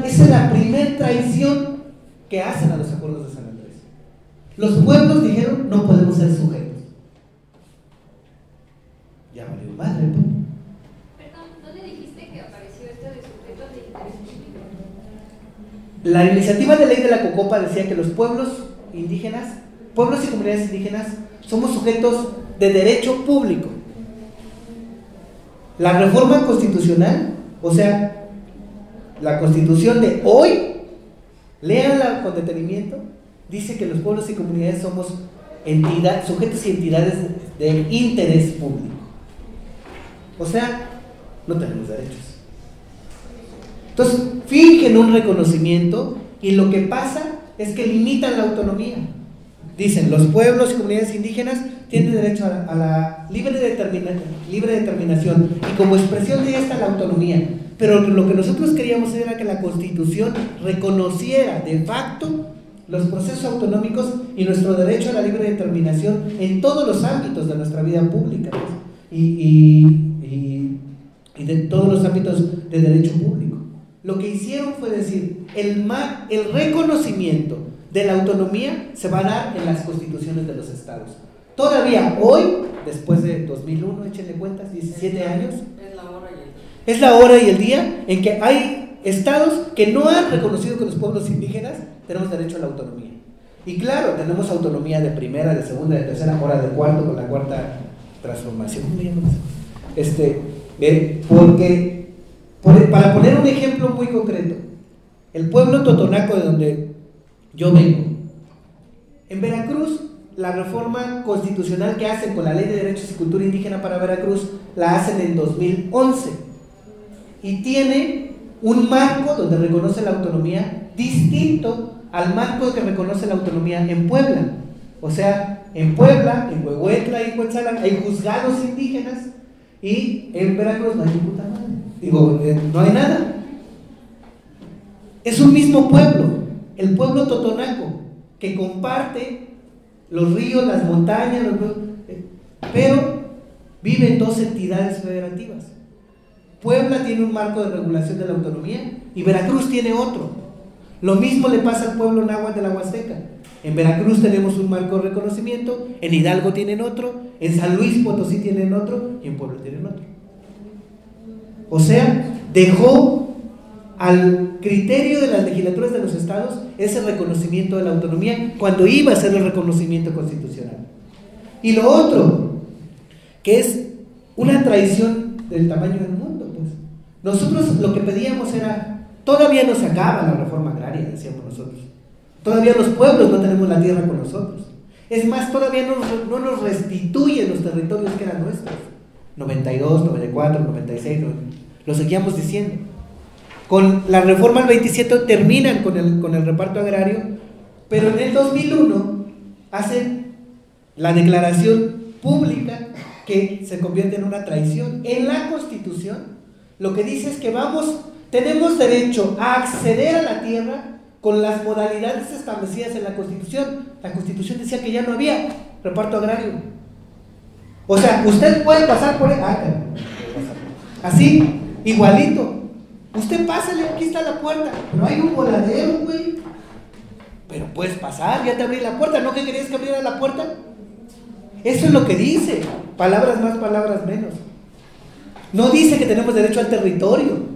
Esa es la primera traición que hacen a los acuerdos de San Andrés. Los pueblos dijeron, no podemos ser sujetos. Ya valió madre, ¿no? Perdón, ¿dónde dijiste que apareció esto de sujetos de interés público? La iniciativa de ley de la COCOPA decía que los pueblos indígenas, pueblos y comunidades indígenas, somos sujetos de derecho público. La reforma constitucional, o sea, la constitución de hoy, léanla con detenimiento, dice que los pueblos y comunidades somos sujetos y entidades de interés público. O sea, no tenemos derechos. Entonces, fingen un reconocimiento y lo que pasa es que limitan la autonomía. Dicen, los pueblos y comunidades indígenas tienen derecho a la libre determinación y como expresión de esta la autonomía. Pero lo que nosotros queríamos era que la Constitución reconociera de facto los procesos autonómicos y nuestro derecho a la libre determinación en todos los ámbitos de nuestra vida pública, pues, y de todos los ámbitos de derecho público. Lo que hicieron fue decir, el reconocimiento de la autonomía se va a dar en las constituciones de los estados. Todavía hoy, después de 2001, échenle cuentas, 17 años, es la hora y el día en que hay estados que no han reconocido que los pueblos indígenas tenemos derecho a la autonomía. Y claro, tenemos autonomía de primera, de segunda, de tercera, ahora de cuarto, con la cuarta transformación. Porque, para poner un ejemplo muy concreto, el pueblo totonaco de donde yo vengo, en Veracruz, la reforma constitucional que hacen con la Ley de Derechos y Cultura Indígena para Veracruz, la hacen en 2011 y tiene un marco donde reconoce la autonomía distinto al marco que reconoce la autonomía en Puebla. O sea, en Puebla, en Huehuetla y Cuetzalan hay juzgados indígenas y en Veracruz no hay ni puta madre. No hay nada. Es un mismo pueblo, el pueblo totonaco, que comparte los ríos, las montañas, pero viven dos entidades federativas. Puebla tiene un marco de regulación de la autonomía y Veracruz tiene otro. Lo mismo le pasa al pueblo náhuatl de la Huasteca. En Veracruz tenemos un marco de reconocimiento, en Hidalgo tienen otro, en San Luis Potosí tienen otro y en Puebla tienen otro. O sea, dejó al criterio de las legislaturas de los estados ese reconocimiento de la autonomía cuando iba a ser el reconocimiento constitucional. Y lo otro, que es una traición del tamaño del mundo, pues. Nosotros lo que pedíamos era, todavía no se acaba la reforma agraria, decíamos nosotros. Todavía los pueblos no tenemos la tierra con nosotros. Es más, todavía no nos restituyen los territorios que eran nuestros. 92, 94, 96, lo seguíamos diciendo. Con la reforma del 27 terminan con el reparto agrario, pero en el 2001 hacen la declaración pública que se convierte en una traición. En la Constitución lo que dice es que tenemos derecho a acceder a la tierra con las modalidades establecidas en la Constitución. La Constitución decía que ya no había reparto agrario. O sea, usted puede pasar por así, igualito. Usted pásale, aquí está la puerta. No hay un voladero, güey. Pero puedes pasar, ya te abrí la puerta. ¿No que querías que abriera la puerta? Eso es lo que dice. Palabras más, palabras menos. No dice que tenemos derecho al territorio.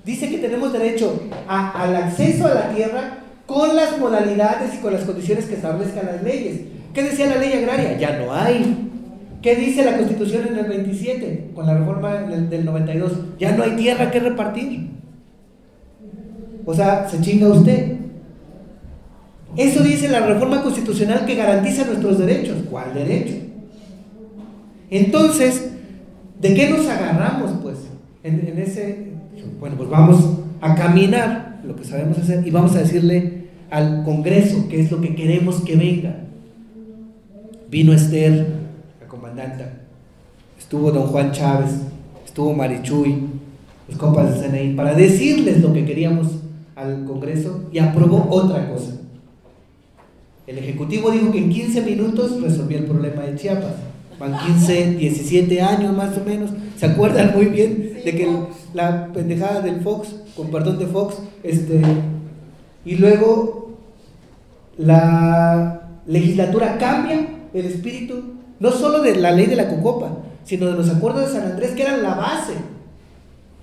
Dice que tenemos derecho al acceso a la tierra con las modalidades y con las condiciones que establezcan las leyes. ¿Qué decía la ley agraria? Ya no hay. ¿Qué dice la Constitución en el 27? Con la reforma del 92. Ya no hay tierra que repartir. O sea, se chinga usted. Eso dice la reforma constitucional que garantiza nuestros derechos. ¿Cuál derecho? Entonces, ¿de qué nos agarramos, pues? En ese... Bueno, pues vamos a caminar lo que sabemos hacer y vamos a decirle al Congreso qué es lo que queremos que venga. Vino Esther, la comandanta, estuvo don Juan Chávez, estuvo Marichuy, los compas del CNI, para decirles lo que queríamos al Congreso y aprobó otra cosa. El Ejecutivo dijo que en 15 minutos resolvía el problema de Chiapas. Van 15, 17 años más o menos. ¿Se acuerdan muy bien de que la pendejada del Fox, con perdón de Fox, y luego la legislatura cambia el espíritu, no solo de la ley de la Cocopa, sino de los acuerdos de San Andrés, que eran la base?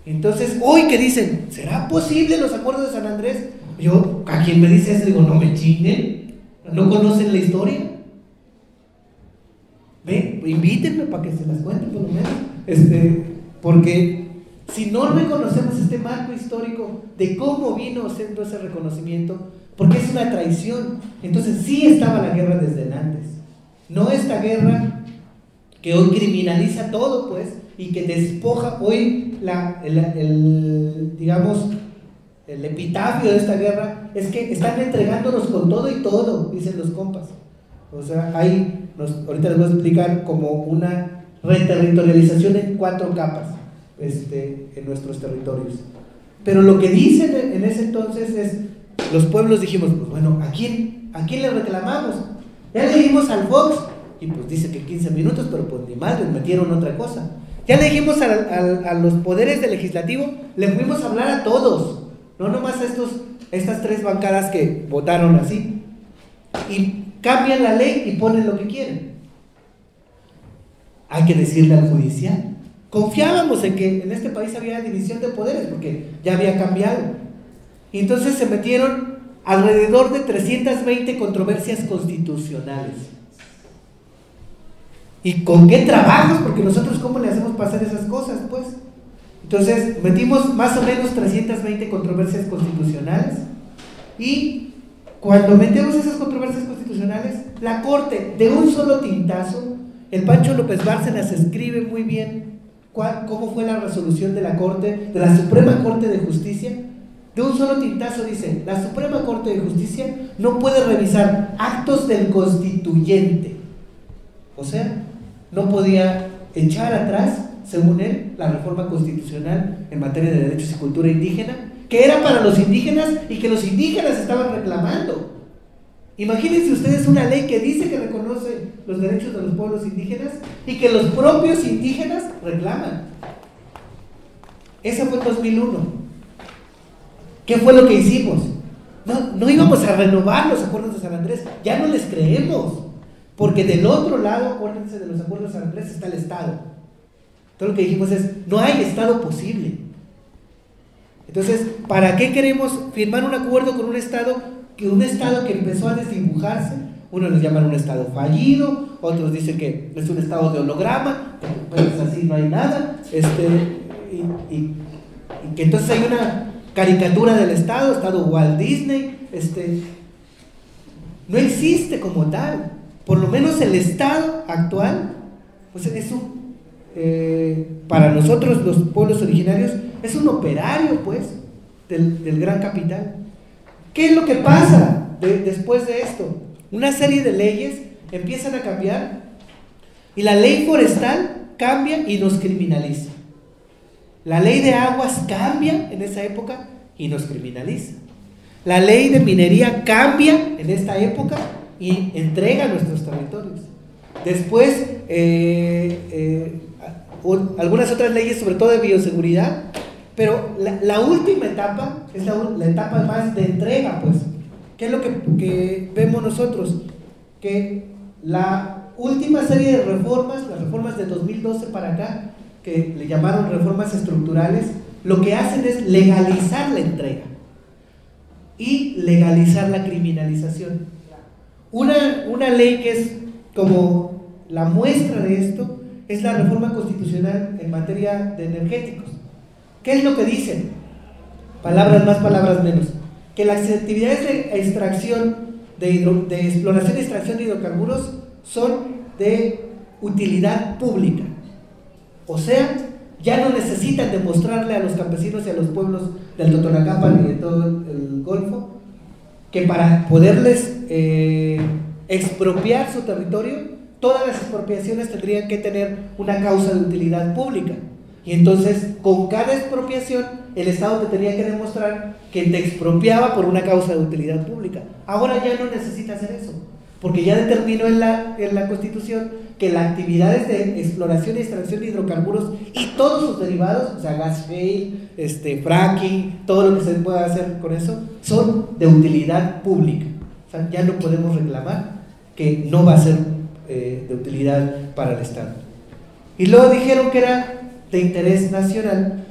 Entonces, hoy que dicen, ¿será posible los acuerdos de San Andrés? Yo, a quien me dice eso, digo, no me chinguen, no conocen la historia. Ven, invítenme para que se las cuente por lo menos, porque si no reconocemos este marco histórico de cómo vino siendo ese reconocimiento, porque es una traición, entonces sí estaba la guerra desde antes. no esta guerra que hoy criminaliza todo, pues, y que despoja hoy digamos, el epitafio de esta guerra es que están entregándonos con todo y todo, dicen los compas. O sea, ahorita les voy a explicar como una reterritorialización en 4 capas en nuestros territorios. Pero lo que dicen en ese entonces es, los pueblos dijimos, pues bueno, ¿a quién le reclamamos? Ya le dijimos al Fox, y pues dice que 15 minutos, pero pues ni más, les metieron otra cosa. Ya le dijimos a los poderes del legislativo, le fuimos a hablar a todos, no nomás a estas 3 bancadas que votaron así, y cambian la ley y ponen lo que quieren. Hay que decirle al judicial. Confiábamos en que en este país había división de poderes, porque ya había cambiado. Y entonces se metieron alrededor de 320 controversias constitucionales. ¿Y con qué trabajos? Porque nosotros, ¿cómo le hacemos pasar esas cosas, pues? Entonces, metimos más o menos 320 controversias constitucionales, y cuando metemos esas controversias constitucionales, la Corte, de un solo tintazo, el Pancho López Bárcenas escribe muy bien cómo fue la resolución de la Corte, de la Suprema Corte de Justicia. De un solo tintazo dice, la Suprema Corte de Justicia no puede revisar actos del constituyente. O sea, no podía echar atrás, según él, la reforma constitucional en materia de derechos y cultura indígena, que era para los indígenas y que los indígenas estaban reclamando. Imagínense ustedes una ley que dice que reconoce los derechos de los pueblos indígenas y que los propios indígenas reclaman. Esa fue en 2001. ¿Qué fue lo que hicimos? No íbamos a renovar los acuerdos de San Andrés, ya no les creemos, porque del otro lado, acuérdense, de los acuerdos de San Andrés está el Estado. Todo lo que dijimos es, no hay Estado posible. Entonces, ¿para qué queremos firmar un acuerdo con un Estado que empezó a desdibujarse? Unos les llaman un Estado fallido, otros dicen que es un Estado de holograma, pero es así, no hay nada, y que entonces hay una caricatura del Estado Walt Disney, no existe como tal. Por lo menos el Estado actual, pues es para nosotros los pueblos originarios, es un operario, pues, del gran capital. ¿Qué es lo que pasa después de esto? Una serie de leyes empiezan a cambiar, y la ley forestal cambia y nos criminaliza. La ley de aguas cambia en esa época y nos criminaliza. La ley de minería cambia en esta época y entrega nuestros territorios. Después, algunas otras leyes, sobre todo de bioseguridad, pero la última etapa es la etapa más de entrega, pues. ¿Qué es lo que vemos nosotros? Que la última serie de reformas, las reformas de 2012 para acá, que le llamaron reformas estructurales, lo que hacen es legalizar la entrega y legalizar la criminalización. Una ley que es como la muestra de esto es la reforma constitucional en materia de energéticos. ¿Qué es lo que dicen? Palabras más, palabras menos. Que las actividades de extracción, de exploración y extracción de hidrocarburos son de utilidad pública. O sea, ya no necesitan demostrarle a los campesinos y a los pueblos del Totonacapan y de todo el Golfo que para poderles expropiar su territorio, todas las expropiaciones tendrían que tener una causa de utilidad pública. Y entonces, con cada expropiación, el Estado te tenía que demostrar que te expropiaba por una causa de utilidad pública. Ahora ya no necesita hacer eso, porque ya determinó en la Constitución que las actividades de exploración y extracción de hidrocarburos y todos sus derivados, o sea, gas shale, fracking, todo lo que se pueda hacer con eso, son de utilidad pública. O sea, ya no podemos reclamar que no va a ser de utilidad para el Estado. Y luego dijeron que era de interés nacional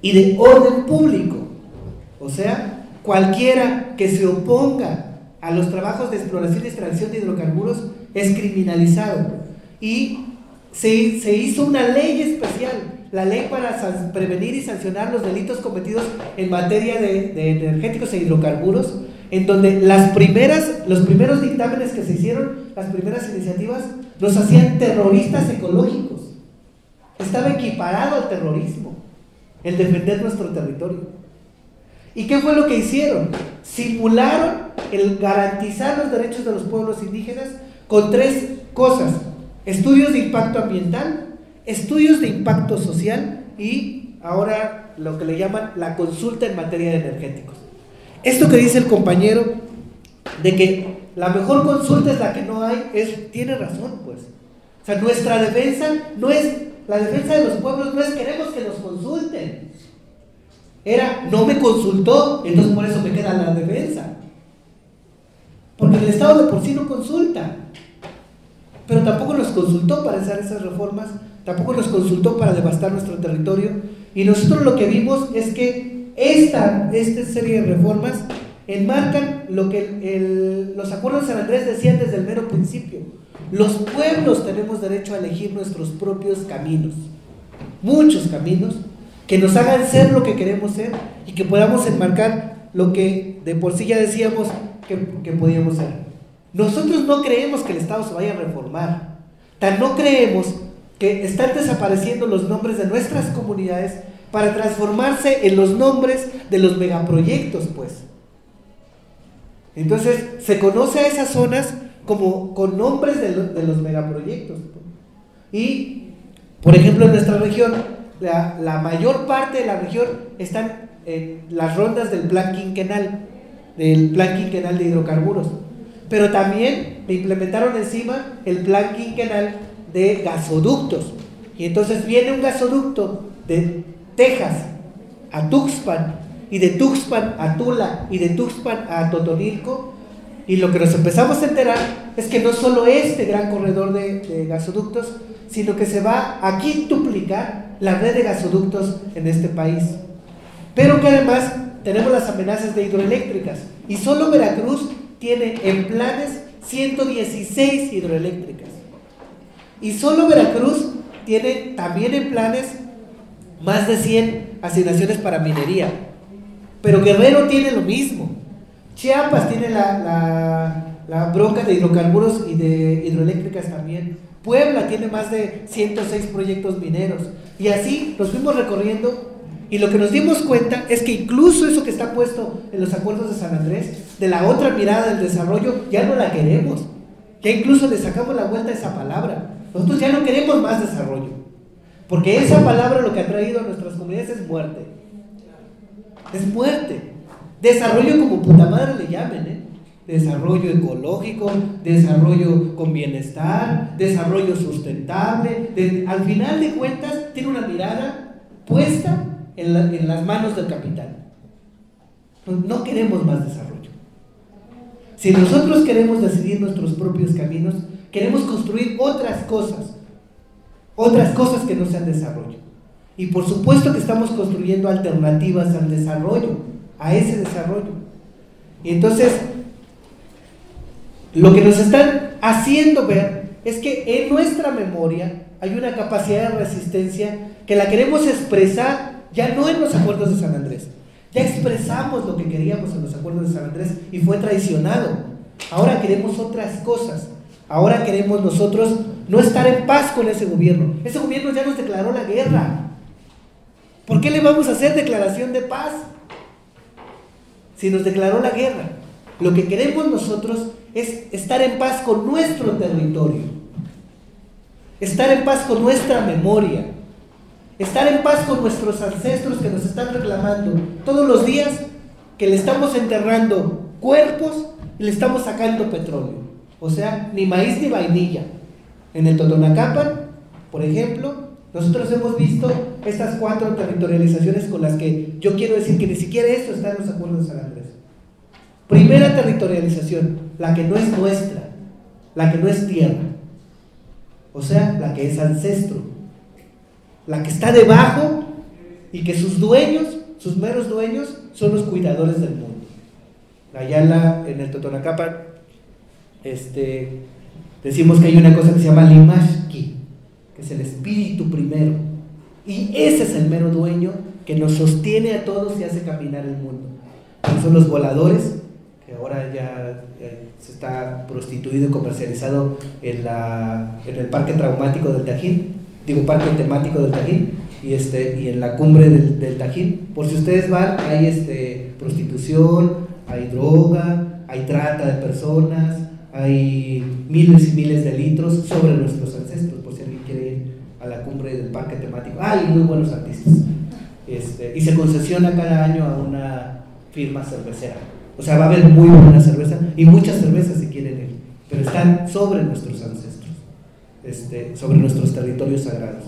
y de orden público. O sea, cualquiera que se oponga a los trabajos de exploración y extracción de hidrocarburos es criminalizado. Y se hizo una ley especial, la ley para prevenir y sancionar los delitos cometidos en materia de energéticos e hidrocarburos, en donde los primeros dictámenes que se hicieron, las primeras iniciativas, nos hacían terroristas ecológicos. Estaba equiparado al terrorismo el defender nuestro territorio. ¿Y qué fue lo que hicieron? Simularon el garantizar los derechos de los pueblos indígenas con 3 cosas: estudios de impacto ambiental, estudios de impacto social y ahora lo que le llaman la consulta en materia de energéticos. Esto que dice el compañero de que la mejor consulta es la que no hay, tiene razón, pues. O sea, nuestra defensa no es, la defensa de los pueblos no es queremos que nos consulten. Era, no me consultó, entonces por eso me queda la defensa. Porque el Estado de por sí no consulta. Pero tampoco nos consultó para hacer esas reformas, tampoco nos consultó para devastar nuestro territorio. Y nosotros lo que vimos es que esta serie de reformas enmarcan lo que los acuerdos de San Andrés decían desde el mero principio. Los pueblos tenemos derecho a elegir nuestros propios caminos, muchos caminos, que nos hagan ser lo que queremos ser y que podamos enmarcar lo que de por sí ya decíamos que podíamos ser. Nosotros no creemos que el Estado se vaya a reformar, tan no creemos que están desapareciendo los nombres de nuestras comunidades para transformarse en los nombres de los megaproyectos, pues. Entonces, se conoce a esas zonas como con nombres de los megaproyectos, pues. Y, por ejemplo, en nuestra región, la mayor parte de la región están en las rondas del plan quinquenal de hidrocarburos, pero también le implementaron encima el plan quinquenal de gasoductos, y entonces viene un gasoducto de Texas a Tuxpan, y de Tuxpan a Tula, y de Tuxpan a Totonilco, y lo que nos empezamos a enterar es que no solo este gran corredor de gasoductos, sino que se va a quintuplicar la red de gasoductos en este país, pero que además tenemos las amenazas de hidroeléctricas, y solo Veracruz tiene en planes 116 hidroeléctricas, y solo Veracruz tiene también en planes más de 100 asignaciones para minería, pero Guerrero tiene lo mismo, Chiapas tiene la bronca de hidrocarburos y de hidroeléctricas también, Puebla tiene más de 106 proyectos mineros, y así nos fuimos recorriendo, y lo que nos dimos cuenta es que incluso eso que está puesto en los acuerdos de San Andrés, de la otra mirada del desarrollo, ya no la queremos, ya incluso le sacamos la vuelta a esa palabra. Nosotros ya no queremos más desarrollo, porque esa palabra lo que ha traído a nuestras comunidades es muerte. Es muerte. Desarrollo como puta madre le llamen, desarrollo ecológico, desarrollo con bienestar, desarrollo sustentable. Al final de cuentas tiene una mirada puesta en las manos del capital. No queremos más desarrollo. Si nosotros queremos decidir nuestros propios caminos, queremos construir otras cosas que no sean desarrollo. Y por supuesto que estamos construyendo alternativas al desarrollo, a ese desarrollo. Y entonces, lo que nos están haciendo ver es que en nuestra memoria hay una capacidad de resistencia que la queremos expresar ya no en los acuerdos de San Andrés. Ya expresamos lo que queríamos en los acuerdos de San Andrés y fue traicionado. Ahora queremos otras cosas. Ahora queremos nosotros no estar en paz con ese gobierno. Ese gobierno ya nos declaró la guerra. ¿Por qué le vamos a hacer declaración de paz si nos declaró la guerra? Lo que queremos nosotros es estar en paz con nuestro territorio, estar en paz con nuestra memoria, estar en paz con nuestros ancestros que nos están reclamando todos los días, que le estamos enterrando cuerpos y le estamos sacando petróleo. O sea, ni maíz ni vainilla. En el Totonacapan, por ejemplo, nosotros hemos visto estas 4 territorializaciones con las que yo quiero decir que ni siquiera esto está en los acuerdos de San Andrés. Primera territorialización, la que no es nuestra, la que no es tierra, o sea, la que es ancestro, la que está debajo y que sus dueños, sus meros dueños, son los cuidadores del mundo. Allá en el Totonacapan, decimos que hay una cosa que se llama Limashki, que es el espíritu primero, y ese es el mero dueño que nos sostiene a todos y hace caminar el mundo. Son los voladores que ahora ya se está prostituido y comercializado en el parque traumático del Tajín, parque temático del Tajín, y en la cumbre del Tajín. Por si ustedes van, hay prostitución, hay droga, hay trata de personas, hay miles y miles de litros sobre nuestros ancestros, por si alguien quiere ir a la cumbre del parque temático. Hay muy buenos artistas. Y se concesiona cada año a una firma cervecera. O sea, va a haber muy buena cerveza y muchas cervezas si quieren ir, pero están sobre nuestros ancestros, sobre nuestros territorios sagrados.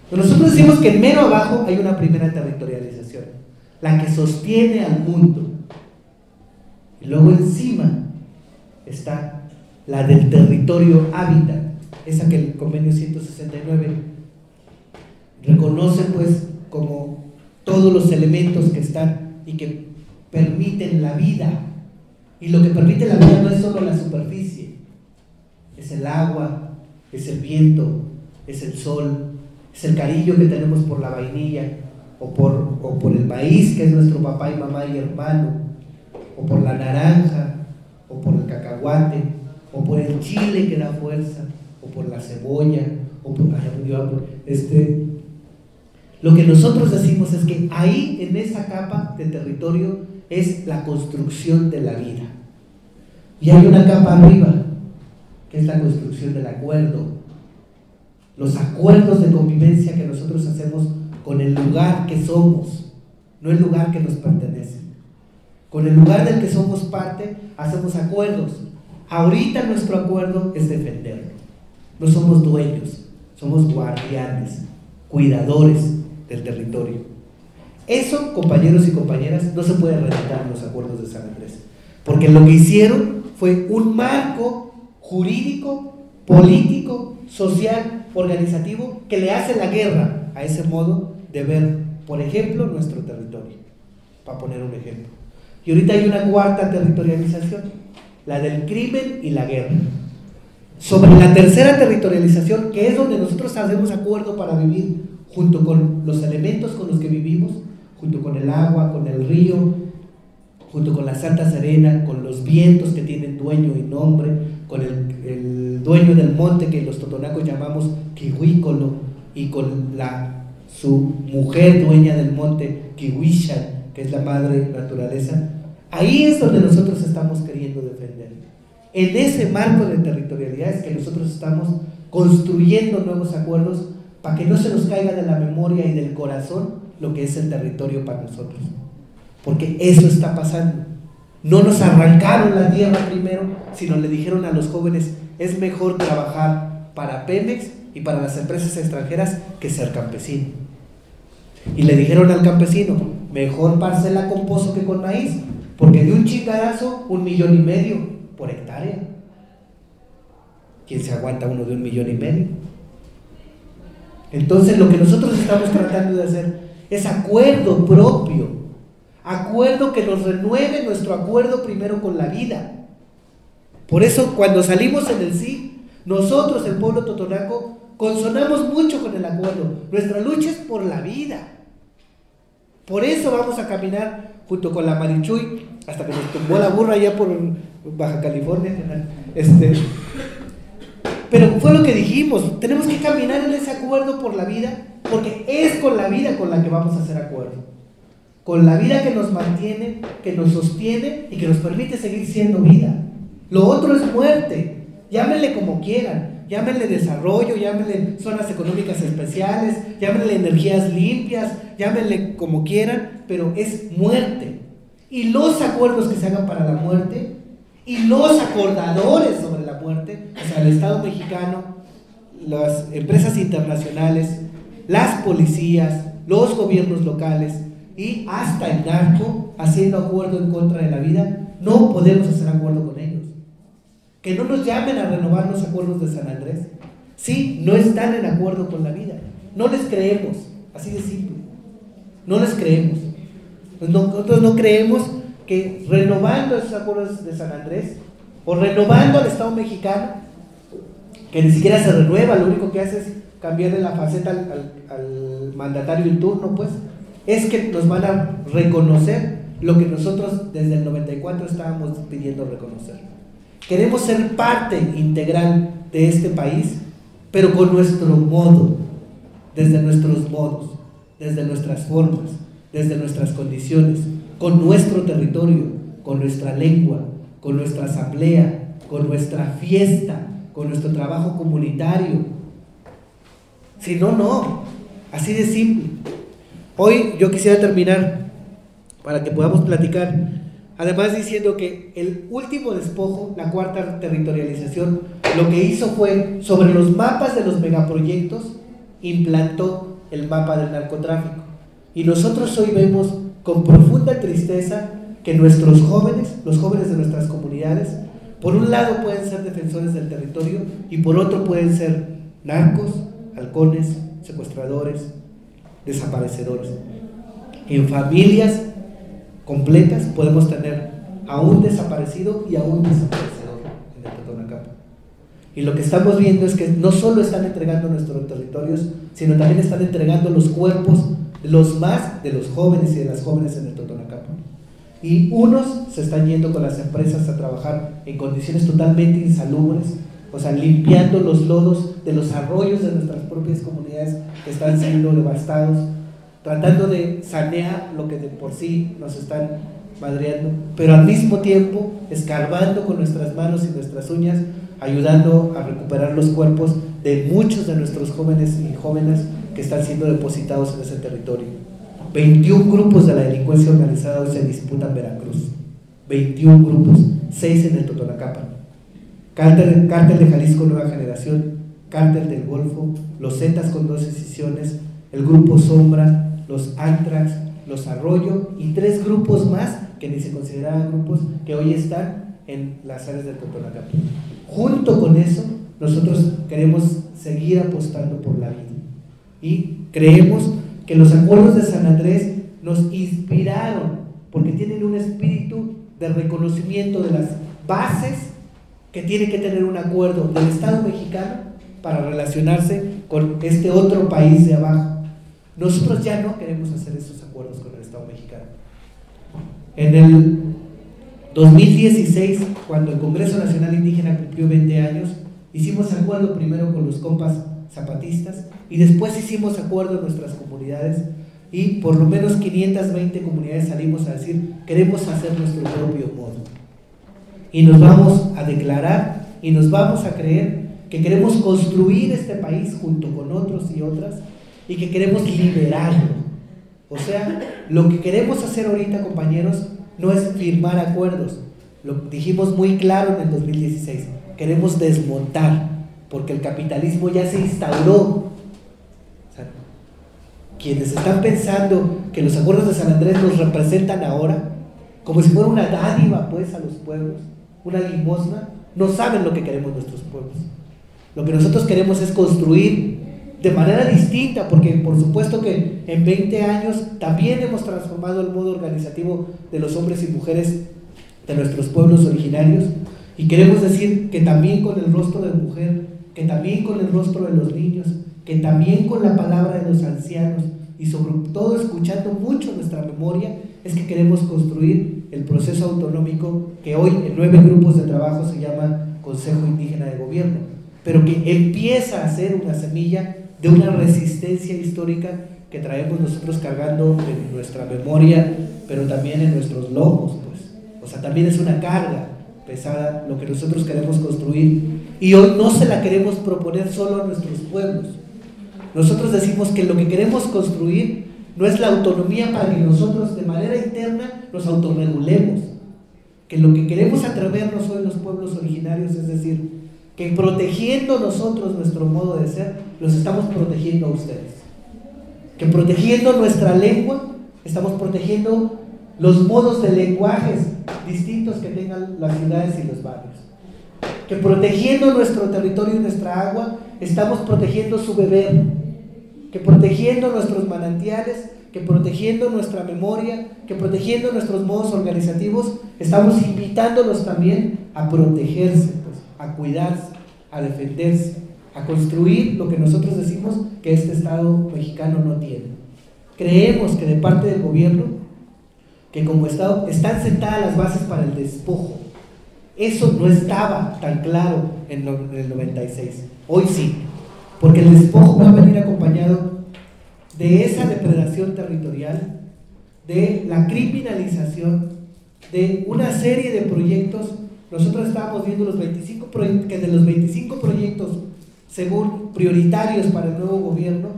Pero nosotros decimos que en mero abajo hay una primera territorialización, la que sostiene al mundo. Y luego encima está la del territorio hábitat, esa que el convenio 169 reconoce pues como todos los elementos que están y que permiten la vida. Y lo que permite la vida no es solo la superficie, es el agua, es el viento, es el sol, es el cariño que tenemos por la vainilla, o por el maíz, que es nuestro papá y mamá y hermano, o por la naranja, o por el cacahuate, o por el chile que da fuerza, o por la cebolla, o por lo que nosotros decimos es que ahí, en esa capa de territorio, es la construcción de la vida. Y hay una capa arriba, que es la construcción del acuerdo, los acuerdos de convivencia que nosotros hacemos con el lugar que somos, no el lugar que nos pertenece. Con el lugar del que somos parte, hacemos acuerdos. Ahorita nuestro acuerdo es defenderlo. No somos dueños, somos guardianes, cuidadores del territorio. Eso, compañeros y compañeras, no se puede redactar en los acuerdos de San Andrés, porque lo que hicieron fue un marco jurídico, político, social, organizativo, que le hace la guerra a ese modo de ver, por ejemplo, nuestro territorio, para poner un ejemplo. Y ahorita hay una cuarta territorialización, la del crimen y la guerra. Sobre la tercera territorialización, que es donde nosotros hacemos acuerdo para vivir junto con los elementos con los que vivimos, junto con el agua, con el río, junto con la Santa Serena, con los vientos que tienen dueño y nombre, con el dueño del monte que los totonacos llamamos Quihuícolo, y con su mujer dueña del monte, Quihuixan, que es la madre naturaleza. Ahí es donde nosotros estamos queriendo defender. En ese marco de territorialidad es que nosotros estamos construyendo nuevos acuerdos para que no se nos caiga de la memoria y del corazón lo que es el territorio para nosotros, porque eso está pasando. No nos arrancaron la tierra primero, sino le dijeron a los jóvenes: es mejor trabajar para Pemex y para las empresas extranjeras que ser campesino. Y le dijeron al campesino: mejor parcela con pozo que con maíz, porque de un chingadazo 1,5 millones por hectárea. ¿Quién se aguanta uno de 1,5 millones? Entonces lo que nosotros estamos tratando de hacer es acuerdo propio, acuerdo que nos renueve nuestro acuerdo primero con la vida. Por eso cuando salimos en el SIG, nosotros, el pueblo totonaco, consonamos mucho con el acuerdo. Nuestra lucha es por la vida. Por eso vamos a caminar junto con la Marichuy hasta que nos tumbó la burra allá por Baja California. Pero fue lo que dijimos, tenemos que caminar en ese acuerdo por la vida, porque es con la vida con la que vamos a hacer acuerdo. Con la vida que nos mantiene, que nos sostiene y que nos permite seguir siendo vida. Lo otro es muerte, llámenle como quieran, llámenle desarrollo, llámenle zonas económicas especiales, llámenle energías limpias, llámenle como quieran, pero es muerte. Y los acuerdos que se hagan para la muerte y los acordadores sobre la muerte, o sea, el Estado mexicano, las empresas internacionales, las policías, los gobiernos locales y hasta el narco haciendo acuerdo en contra de la vida, no podemos hacer acuerdo con ellos. Que no nos llamen a renovar los acuerdos de San Andrés. Sí, no están en acuerdo con la vida. No les creemos, así de simple. No les creemos. Nosotros no creemos que renovando esos acuerdos de San Andrés o renovando al Estado mexicano, que ni siquiera se renueva, lo único que hace es cambiarle la faceta al mandatario en turno, pues, es que nos van a reconocer lo que nosotros desde el 94 estábamos pidiendo reconocer. Queremos ser parte integral de este país, pero con nuestro modo, desde nuestros modos, desde nuestras formas, desde nuestras condiciones, con nuestro territorio, con nuestra lengua, con nuestra asamblea, con nuestra fiesta, con nuestro trabajo comunitario. Si no, no, así de simple. Hoy yo quisiera terminar, para que podamos platicar, además diciendo que el último despojo, la cuarta territorialización, lo que hizo fue, sobre los mapas de los megaproyectos, implantó el mapa del narcotráfico. Y nosotros hoy vemos con profunda tristeza que nuestros jóvenes, los jóvenes de nuestras comunidades, por un lado pueden ser defensores del territorio y por otro pueden ser narcos, halcones, secuestradores, desaparecedores. En familias completas podemos tener a un desaparecido y a un desaparecedor en el Totonacapan. Y lo que estamos viendo es que no solo están entregando nuestros territorios, sino también están entregando los cuerpos de los jóvenes y de las jóvenes en el Totonacapan. Y unos se están yendo con las empresas a trabajar en condiciones totalmente insalubres, o sea, limpiando los lodos de los arroyos de nuestras propias comunidades que están siendo devastados, tratando de sanear lo que de por sí nos están madreando, pero al mismo tiempo escarbando con nuestras manos y nuestras uñas, ayudando a recuperar los cuerpos de muchos de nuestros jóvenes y jóvenes que están siendo depositados en ese territorio. 21 grupos de la delincuencia organizada hoy se disputan Veracruz. 21 grupos, 6 en el Totonacapan. Cártel de Jalisco Nueva Generación, Cártel del Golfo, los Zetas con 2 escisiones, el Grupo Sombra, los Antrax, los Arroyo y 3 grupos más que ni se consideraban grupos que hoy están en las áreas del Totonacapan. Junto con eso, nosotros queremos seguir apostando por la vida y creemos que los acuerdos de San Andrés nos inspiraron porque tienen un espíritu de reconocimiento de las bases que tiene que tener un acuerdo del Estado mexicano para relacionarse con este otro país de abajo. Nosotros ya no queremos hacer esos acuerdos con el Estado mexicano. En el 2016, cuando el Congreso Nacional Indígena cumplió 20 años, hicimos acuerdo primero con los compas zapatistas y después hicimos acuerdo en nuestras comunidades y por lo menos 520 comunidades salimos a decir: queremos hacer nuestro propio modo y nos vamos a declarar y nos vamos a creer que queremos construir este país junto con otros y otras y que queremos liberarlo. O sea, lo que queremos hacer ahorita, compañeros, no es firmar acuerdos, lo dijimos muy claro en el 2016, queremos desmontar, porque el capitalismo ya se instauró. O sea, quienes están pensando que los acuerdos de San Andrés nos representan ahora, como si fuera una dádiva pues a los pueblos, una limosna, no saben lo que queremos nuestros pueblos. Lo que nosotros queremos es construir de manera distinta, porque por supuesto que en 20 años también hemos transformado el modo organizativo de los hombres y mujeres de nuestros pueblos originarios, y queremos decir que también con el rostro de mujer, que también con el rostro de los niños, que también con la palabra de los ancianos, y sobre todo escuchando mucho nuestra memoria, es que queremos construir el proceso autonómico que hoy en 9 grupos de trabajo se llama Consejo Indígena de Gobierno, pero que empieza a ser una semilla de una resistencia histórica que traemos nosotros cargando en nuestra memoria, pero también en nuestros lomos, pues. O sea, también es una carga pesada lo que nosotros queremos construir, y hoy no se la queremos proponer solo a nuestros pueblos. Nosotros decimos que lo que queremos construir no es la autonomía para que nosotros de manera interna nos autorregulemos, que lo que queremos atrevernos hoy los pueblos originarios es decir, que protegiendo nosotros nuestro modo de ser, los estamos protegiendo a ustedes, que protegiendo nuestra lengua, estamos protegiendo los modos de lenguajes distintos que tengan las ciudades y los barrios, que protegiendo nuestro territorio y nuestra agua, estamos protegiendo su beber, que protegiendo nuestros manantiales, que protegiendo nuestra memoria, que protegiendo nuestros modos organizativos, estamos invitándolos también a protegerse, pues, a cuidarse, a defenderse, a construir lo que nosotros decimos que este Estado mexicano no tiene. Creemos que de parte del gobierno, que como Estado están sentadas las bases para el despojo. Eso no estaba tan claro en el 96. Hoy sí, porque el despojo va a venir acompañado de esa depredación territorial, de la criminalización, de una serie de proyectos. Nosotros estábamos viendo los 25 que de los 25 proyectos, según prioritarios para el nuevo gobierno,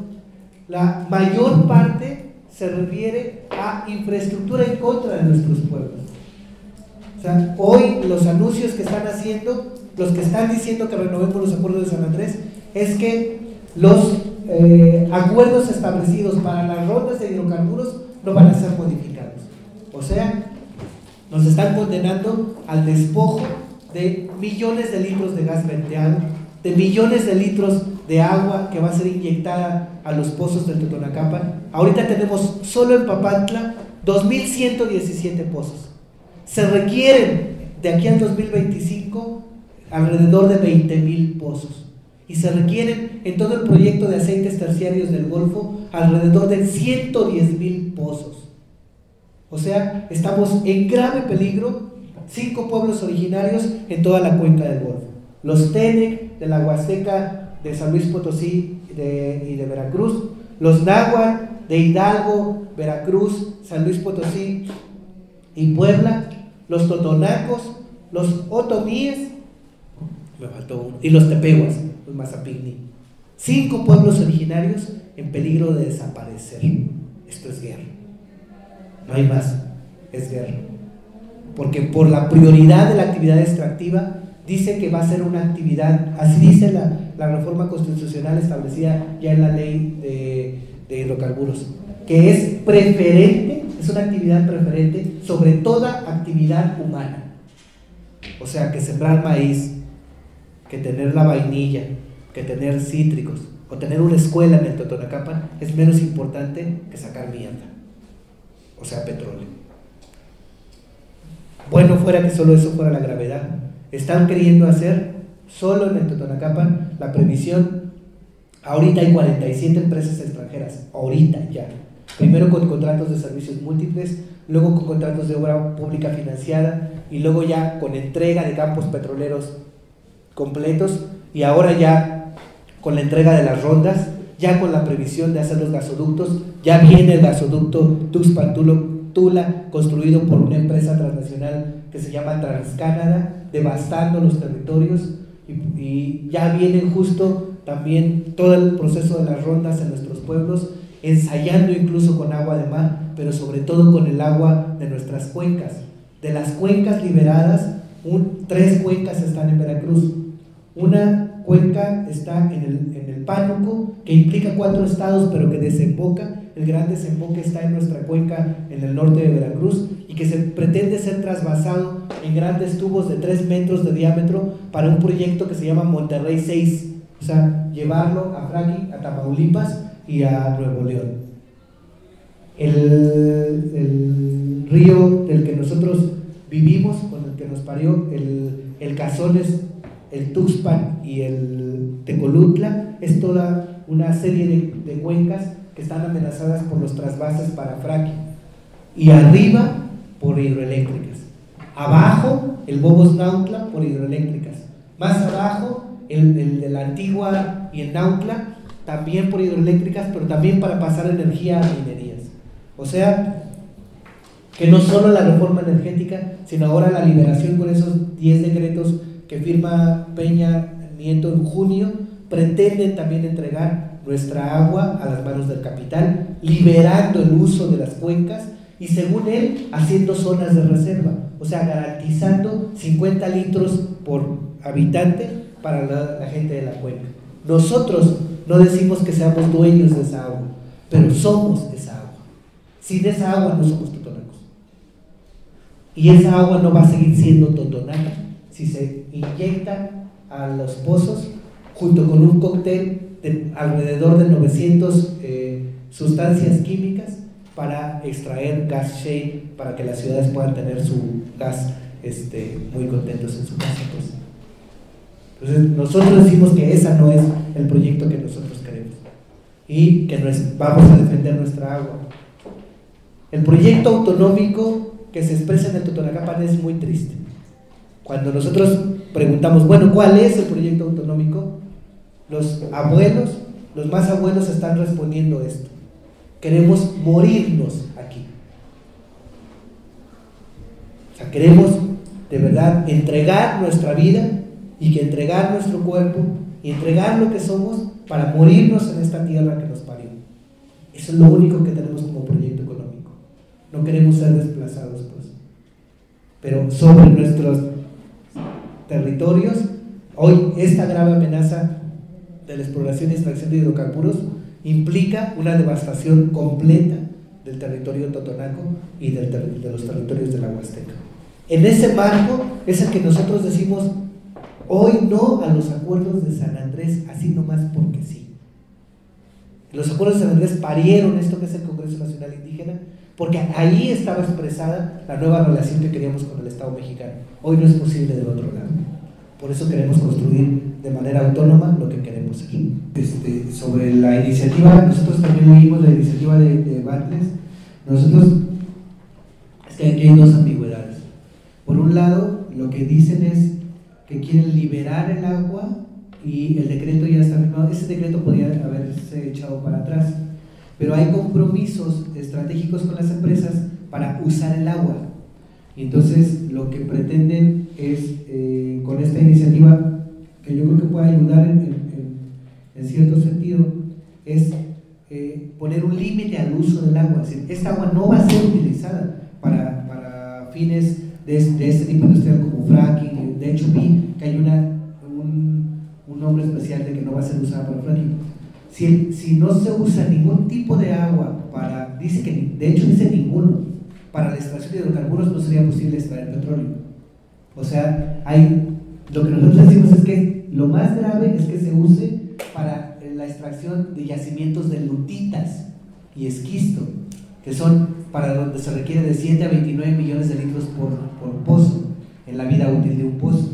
la mayor parte se refiere a infraestructura en contra de nuestros pueblos. O sea, hoy los anuncios que están haciendo, los que están diciendo que renovemos los acuerdos de San Andrés, es que los acuerdos establecidos para las rondas de hidrocarburos no van a ser modificados. O sea, nos están condenando al despojo de millones de litros de gas venteado, de millones de litros de agua que va a ser inyectada a los pozos del Totonacapan. Ahorita tenemos solo en Papantla 2.117 pozos. Se requieren de aquí al 2025 alrededor de 20.000 pozos. Y se requieren en todo el proyecto de aceites terciarios del Golfo alrededor de 110.000 pozos. O sea, estamos en grave peligro. 5 pueblos originarios en toda la cuenca del Golfo: los Tenec de la Huasteca de San Luis Potosí y de Veracruz, los Náhuatl de Hidalgo, Veracruz, San Luis Potosí y Puebla, los Totonacos, los Otomíes, me faltó uno, y los Tepehuas, los Mazapigni. 5 pueblos originarios en peligro de desaparecer. Esto es guerra, no hay más, es guerra. Porque por la prioridad de la actividad extractiva, dice que va a ser una actividad, así dice la reforma constitucional establecida ya en la ley de hidrocarburos, que es preferente, es una actividad preferente sobre toda actividad humana. O sea, que sembrar maíz, que tener la vainilla, que tener cítricos, o tener una escuela en el Totonacapan es menos importante que sacar mierda, o sea, petróleo. Bueno fuera que solo eso fuera la gravedad. Están queriendo hacer solo en el Totonacapan la previsión. Ahorita hay 47 empresas extranjeras, ahorita ya. Primero con contratos de servicios múltiples, luego con contratos de obra pública financiada, y luego ya con entrega de campos petroleros completos, y ahora ya con la entrega de las rondas, ya con la previsión de hacer los gasoductos. Ya viene el gasoducto Tuxpan-Tula, construido por una empresa transnacional que se llama TransCanada, devastando los territorios, y ya viene justo también todo el proceso de las rondas en nuestros pueblos, ensayando incluso con agua de mar, pero sobre todo con el agua de nuestras cuencas. De las cuencas liberadas, 3 cuencas están en Veracruz. Una cuenca está en el Pánuco, que implica 4 estados, pero que desemboca. El gran desemboque está en nuestra cuenca en el norte de Veracruz, y que se pretende ser trasvasado en grandes tubos de 3 metros de diámetro para un proyecto que se llama Monterrey 6, o sea, llevarlo a fracking a Tamaulipas y a Nuevo León. El río del que nosotros vivimos, con el que nos parió, el Cazones, el Tuxpan y el Tecolutla, es toda una serie de cuencas que están amenazadas por los trasvases para fracking, y arriba por hidroeléctricas, abajo el Bobos Nautla por hidroeléctricas, más abajo el de la Antigua y el Nautla también por hidroeléctricas, pero también para pasar energía a minerías. O sea, que no solo la reforma energética, sino ahora la liberación con esos 10 decretos que firma Peña Nieto en junio, pretenden también entregar nuestra agua a las manos del capital, liberando el uso de las cuencas y, según él, haciendo zonas de reserva, o sea, garantizando 50 litros por habitante para la gente de la cuenca. Nosotros no decimos que seamos dueños de esa agua, pero somos esa agua. Sin esa agua no somos totonacos. Y esa agua no va a seguir siendo totonaca si se inyecta a los pozos junto con un cóctel de alrededor de 900 sustancias químicas para extraer gas shale, para que las ciudades puedan tener su gas muy contentos en su casa. Entonces nosotros decimos que ese no es el proyecto que nosotros queremos, y que vamos a defender nuestra agua. El proyecto autonómico que se expresa en el Totonacapan es muy triste. Cuando nosotros preguntamos, bueno, ¿cuál es el proyecto autonómico? Los abuelos, los más abuelos están respondiendo esto: queremos morirnos aquí. O sea, queremos de verdad entregar nuestra vida y que entregar nuestro cuerpo y entregar lo que somos para morirnos en esta tierra que nos parió. Eso es lo único que tenemos como proyecto económico. No queremos ser desplazados, pues. Pero sobre nuestros territorios, hoy esta grave amenaza de la exploración y extracción de hidrocarburos implica una devastación completa del territorio totonaco y de los territorios de la Huasteca. En ese marco es el que nosotros decimos hoy no a los acuerdos de San Andrés, así nomás porque sí. Los acuerdos de San Andrés parieron esto que es el Congreso Nacional Indígena, porque ahí estaba expresada la nueva relación que queríamos con el Estado mexicano. Hoy no es posible del otro lado. Por eso queremos construir de manera autónoma lo que queremos ser. Sobre la iniciativa, nosotros también leímos la iniciativa de Bartles. Nosotros, es que aquí hay dos ambigüedades. Por un lado, lo que dicen es que quieren liberar el agua y el decreto ya está firmado. Ese decreto podría haberse echado para atrás, pero hay compromisos estratégicos con las empresas para usar el agua. Y entonces lo que pretenden es, con esta iniciativa, que yo creo que puede ayudar en cierto sentido, es poner un límite al uso del agua. Es decir, esta agua no va a ser utilizada para fines de este tipo industrial como fracking. De hecho vi que hay un nombre especial de que no va a ser usada para fracking. Si no se usa ningún tipo de agua para, de hecho dice ninguno, para la extracción de hidrocarburos no sería posible extraer petróleo. O sea, lo que nosotros decimos es que lo más grave es que se use para la extracción de yacimientos de lutitas y esquisto, que son para donde se requiere de 7 a 29 millones de litros por pozo en la vida útil de un pozo.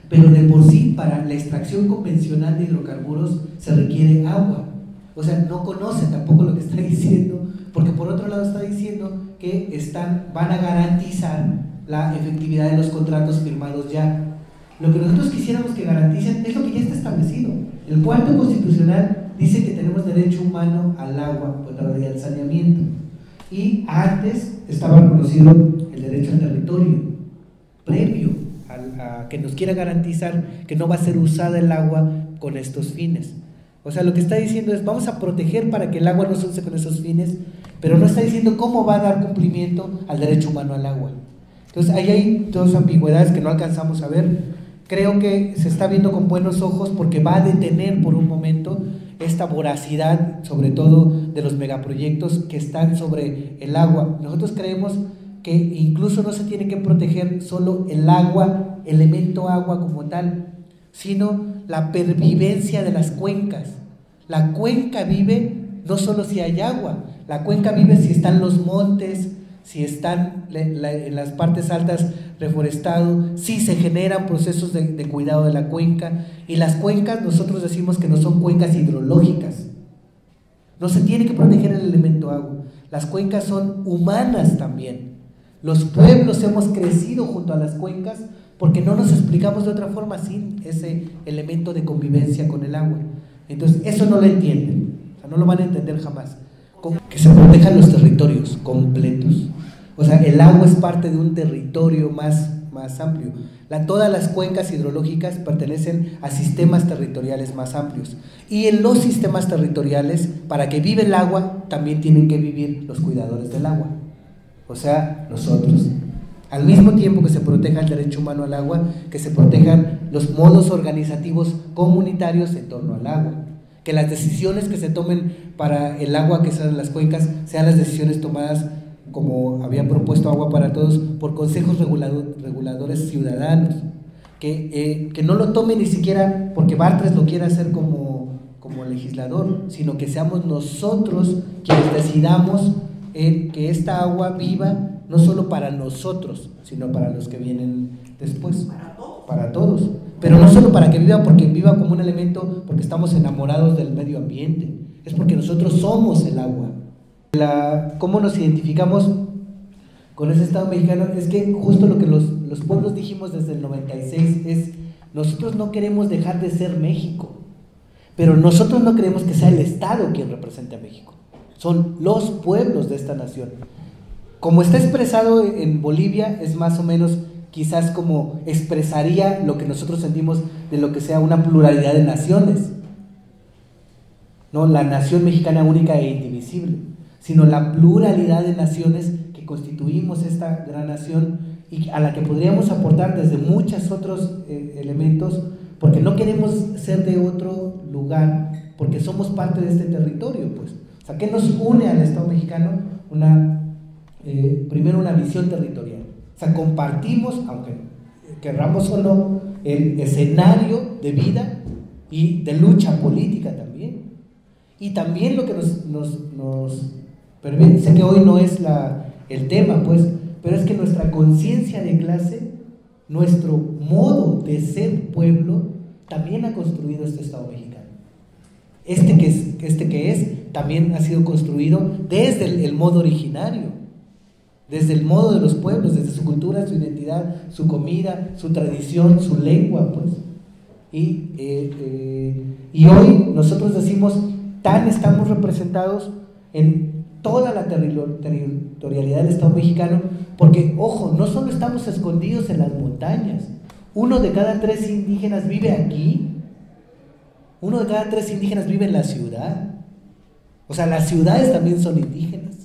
Pero de por sí, para la extracción convencional de hidrocarburos se requiere agua. O sea, no conoce tampoco lo que está diciendo, porque por otro lado está diciendo que van a garantizar la efectividad de los contratos firmados ya. Lo que nosotros quisiéramos que garanticen es lo que ya está establecido. El cuarto constitucional dice que tenemos derecho humano al agua, y al saneamiento. Y antes estaba reconocido el derecho al territorio, previo a que nos quiera garantizar que no va a ser usada el agua con estos fines. O sea, lo que está diciendo es, vamos a proteger para que el agua no se use con esos fines, pero no está diciendo cómo va a dar cumplimiento al derecho humano al agua. Entonces, ahí hay dos ambigüedades que no alcanzamos a ver. Creo que se está viendo con buenos ojos porque va a detener por un momento esta voracidad, sobre todo de los megaproyectos que están sobre el agua. Nosotros creemos que incluso no se tiene que proteger solo el agua, elemento agua como tal, sino la pervivencia de las cuencas. La cuenca vive no solo si hay agua, la cuenca vive si están los montes, si están en las partes altas reforestado, si se generan procesos de cuidado de la cuenca. Y las cuencas, nosotros decimos que no son cuencas hidrológicas, no se tiene que proteger el elemento agua. Las cuencas son humanas también. Los pueblos hemos crecido junto a las cuencas porque no nos explicamos de otra forma sin ese elemento de convivencia con el agua. Entonces eso no lo entienden, o sea, no lo van a entender jamás. Que se protejan los territorios completos. O sea, el agua es parte de un territorio más amplio. Todas las cuencas hidrológicas pertenecen a sistemas territoriales más amplios. Y en los sistemas territoriales, para que viva el agua, también tienen que vivir los cuidadores del agua. O sea, nosotros. Al mismo tiempo que se proteja el derecho humano al agua, que se protejan los modos organizativos comunitarios en torno al agua. Que las decisiones que se tomen para el agua que salen en las cuencas sean las decisiones tomadas, como habían propuesto Agua para Todos, por consejos reguladores ciudadanos, que no lo tomen ni siquiera porque Bartles lo quiera hacer como legislador, sino que seamos nosotros quienes decidamos que esta agua viva no solo para nosotros, sino para los que vienen después, para todos. Pero no solo para que viva porque viva como un elemento, porque estamos enamorados del medio ambiente, es porque nosotros somos el agua. ¿Cómo nos identificamos con ese Estado mexicano? Es que justo lo que los pueblos dijimos desde el 96 es: nosotros no queremos dejar de ser México, pero nosotros no queremos que sea el Estado quien represente a México, son los pueblos de esta nación. Como está expresado en Bolivia, es más o menos quizás como expresaría lo que nosotros sentimos de lo que sea una pluralidad de naciones, no la nación mexicana única e indivisible, sino la pluralidad de naciones que constituimos esta gran nación y a la que podríamos aportar desde muchos otros elementos, porque no queremos ser de otro lugar, porque somos parte de este territorio, pues. O sea, ¿qué nos une al Estado mexicano? Primero, una visión territorial. O sea, compartimos, aunque querramos o no, el escenario de vida y de lucha política también. Y también lo que nos permite, sé que hoy no es el tema, pues, pero es que nuestra conciencia de clase, nuestro modo de ser pueblo, también ha construido este Estado mexicano. Este que es, también ha sido construido desde el modo originario, desde el modo de los pueblos, desde su cultura, su identidad, su comida, su tradición, su lengua, pues. Y hoy nosotros decimos, estamos representados en toda la territorialidad del Estado mexicano, porque, ojo, no solo estamos escondidos en las montañas. 1 de cada 3 indígenas vive aquí. 1 de cada 3 indígenas vive en la ciudad. O sea, las ciudades también son indígenas.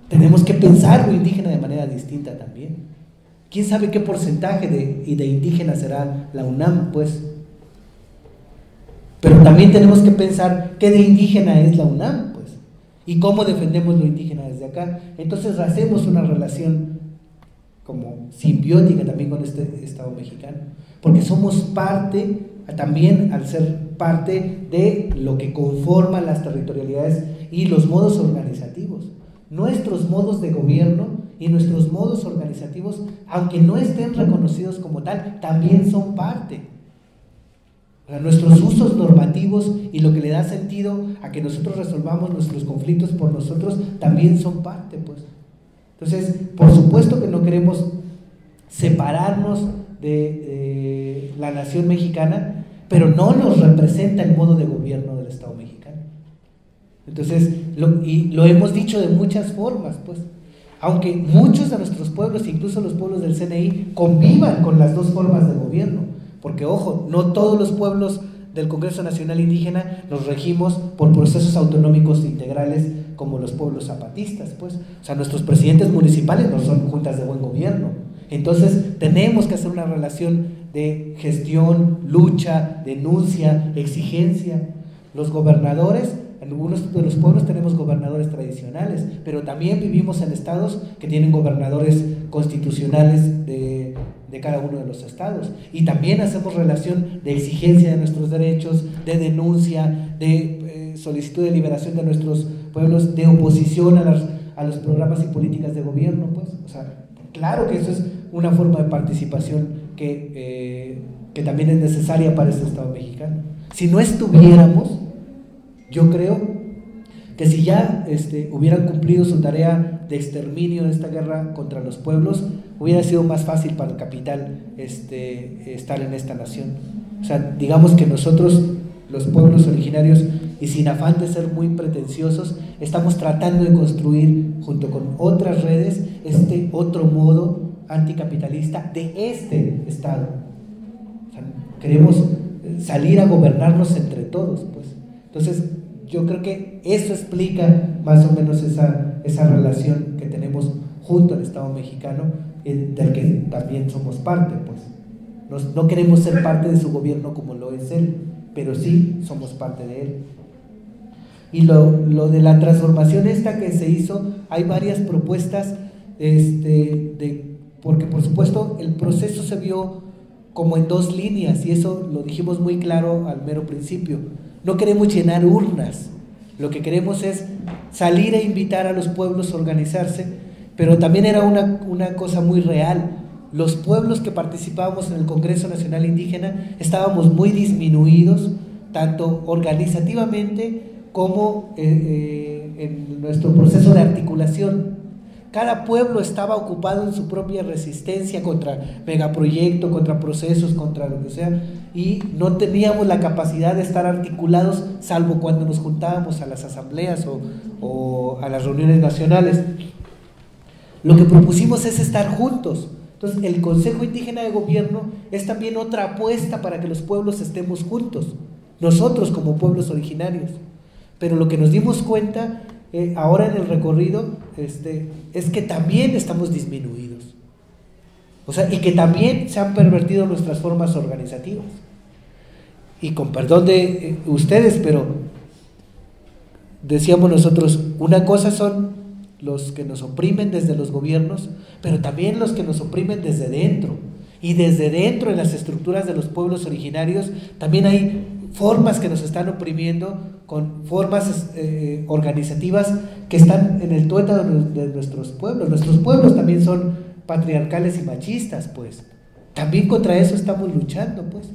Tenemos que pensar lo indígena de manera distinta también. ¿Quién sabe qué porcentaje de indígenas será la UNAM, pues? Pero también tenemos que pensar qué de indígena es la UNAM, pues, y cómo defendemos lo indígena desde acá. Entonces hacemos una relación como simbiótica también con este Estado mexicano, porque somos parte, también al ser parte de lo que conforma las territorialidades y los modos organizativos. Nuestros modos de gobierno y nuestros modos organizativos, aunque no estén reconocidos como tal, también son parte. Nuestros usos normativos y lo que le da sentido a que nosotros resolvamos nuestros conflictos por nosotros también son parte, pues. Entonces, por supuesto que no queremos separarnos de la nación mexicana, pero no nos representa el modo de gobierno del Estado mexicano. Entonces, lo hemos dicho de muchas formas, pues. Aunque muchos de nuestros pueblos, incluso los pueblos del CNI, convivan con las dos formas de gobierno. Porque, ojo, no todos los pueblos del Congreso Nacional Indígena nos regimos por procesos autonómicos integrales como los pueblos zapatistas, pues. O sea, nuestros presidentes municipales no son juntas de buen gobierno. Entonces, tenemos que hacer una relación de gestión, lucha, denuncia, exigencia. Los gobernadores, en algunos de los pueblos tenemos gobernadores tradicionales, pero también vivimos en estados que tienen gobernadores constitucionales de cada uno de los estados, y también hacemos relación de exigencia de nuestros derechos, de denuncia, de solicitud de liberación de nuestros pueblos, de oposición a los programas y políticas de gobierno, pues. O sea, claro que eso es una forma de participación que también es necesaria para este Estado mexicano. Si no estuviéramos, yo creo que si ya hubieran cumplido su tarea de exterminio de esta guerra contra los pueblos, hubiera sido más fácil para el capital estar en esta nación. O sea, digamos que nosotros, los pueblos originarios, y sin afán de ser muy pretenciosos, estamos tratando de construir, junto con otras redes, otro modo anticapitalista de este Estado. O sea, queremos salir a gobernarnos entre todos, pues. Entonces, yo creo que eso explica más o menos esa relación que tenemos junto al Estado mexicano, del que también somos parte, pues. No queremos ser parte de su gobierno como lo es él, pero sí somos parte de él. Y lo de la transformación esta que se hizo, hay varias propuestas, porque por supuesto el proceso se vio como en 2 líneas, y eso lo dijimos muy claro al mero principio. No queremos llenar urnas, lo que queremos es salir e invitar a los pueblos a organizarse, pero también era una cosa muy real. Los pueblos que participábamos en el Congreso Nacional Indígena estábamos muy disminuidos, tanto organizativamente cómo en nuestro proceso de articulación, cada pueblo estaba ocupado en su propia resistencia contra megaproyectos, contra procesos, contra lo que sea, y no teníamos la capacidad de estar articulados, salvo cuando nos juntábamos a las asambleas o a las reuniones nacionales. Lo que propusimos es estar juntos. Entonces, el Consejo Indígena de Gobierno es también otra apuesta para que los pueblos estemos juntos, nosotros como pueblos originarios. Pero lo que nos dimos cuenta ahora en el recorrido es que también estamos disminuidos. O sea, y que también se han pervertido nuestras formas organizativas. Y con perdón de ustedes, pero decíamos nosotros, una cosa son los que nos oprimen desde los gobiernos, pero también los que nos oprimen desde dentro. Y desde dentro, en las estructuras de los pueblos originarios, también hay formas que nos están oprimiendo, con formas organizativas que están en el tuétano de nuestros pueblos. Nuestros pueblos también son patriarcales y machistas, pues. También contra eso estamos luchando, pues.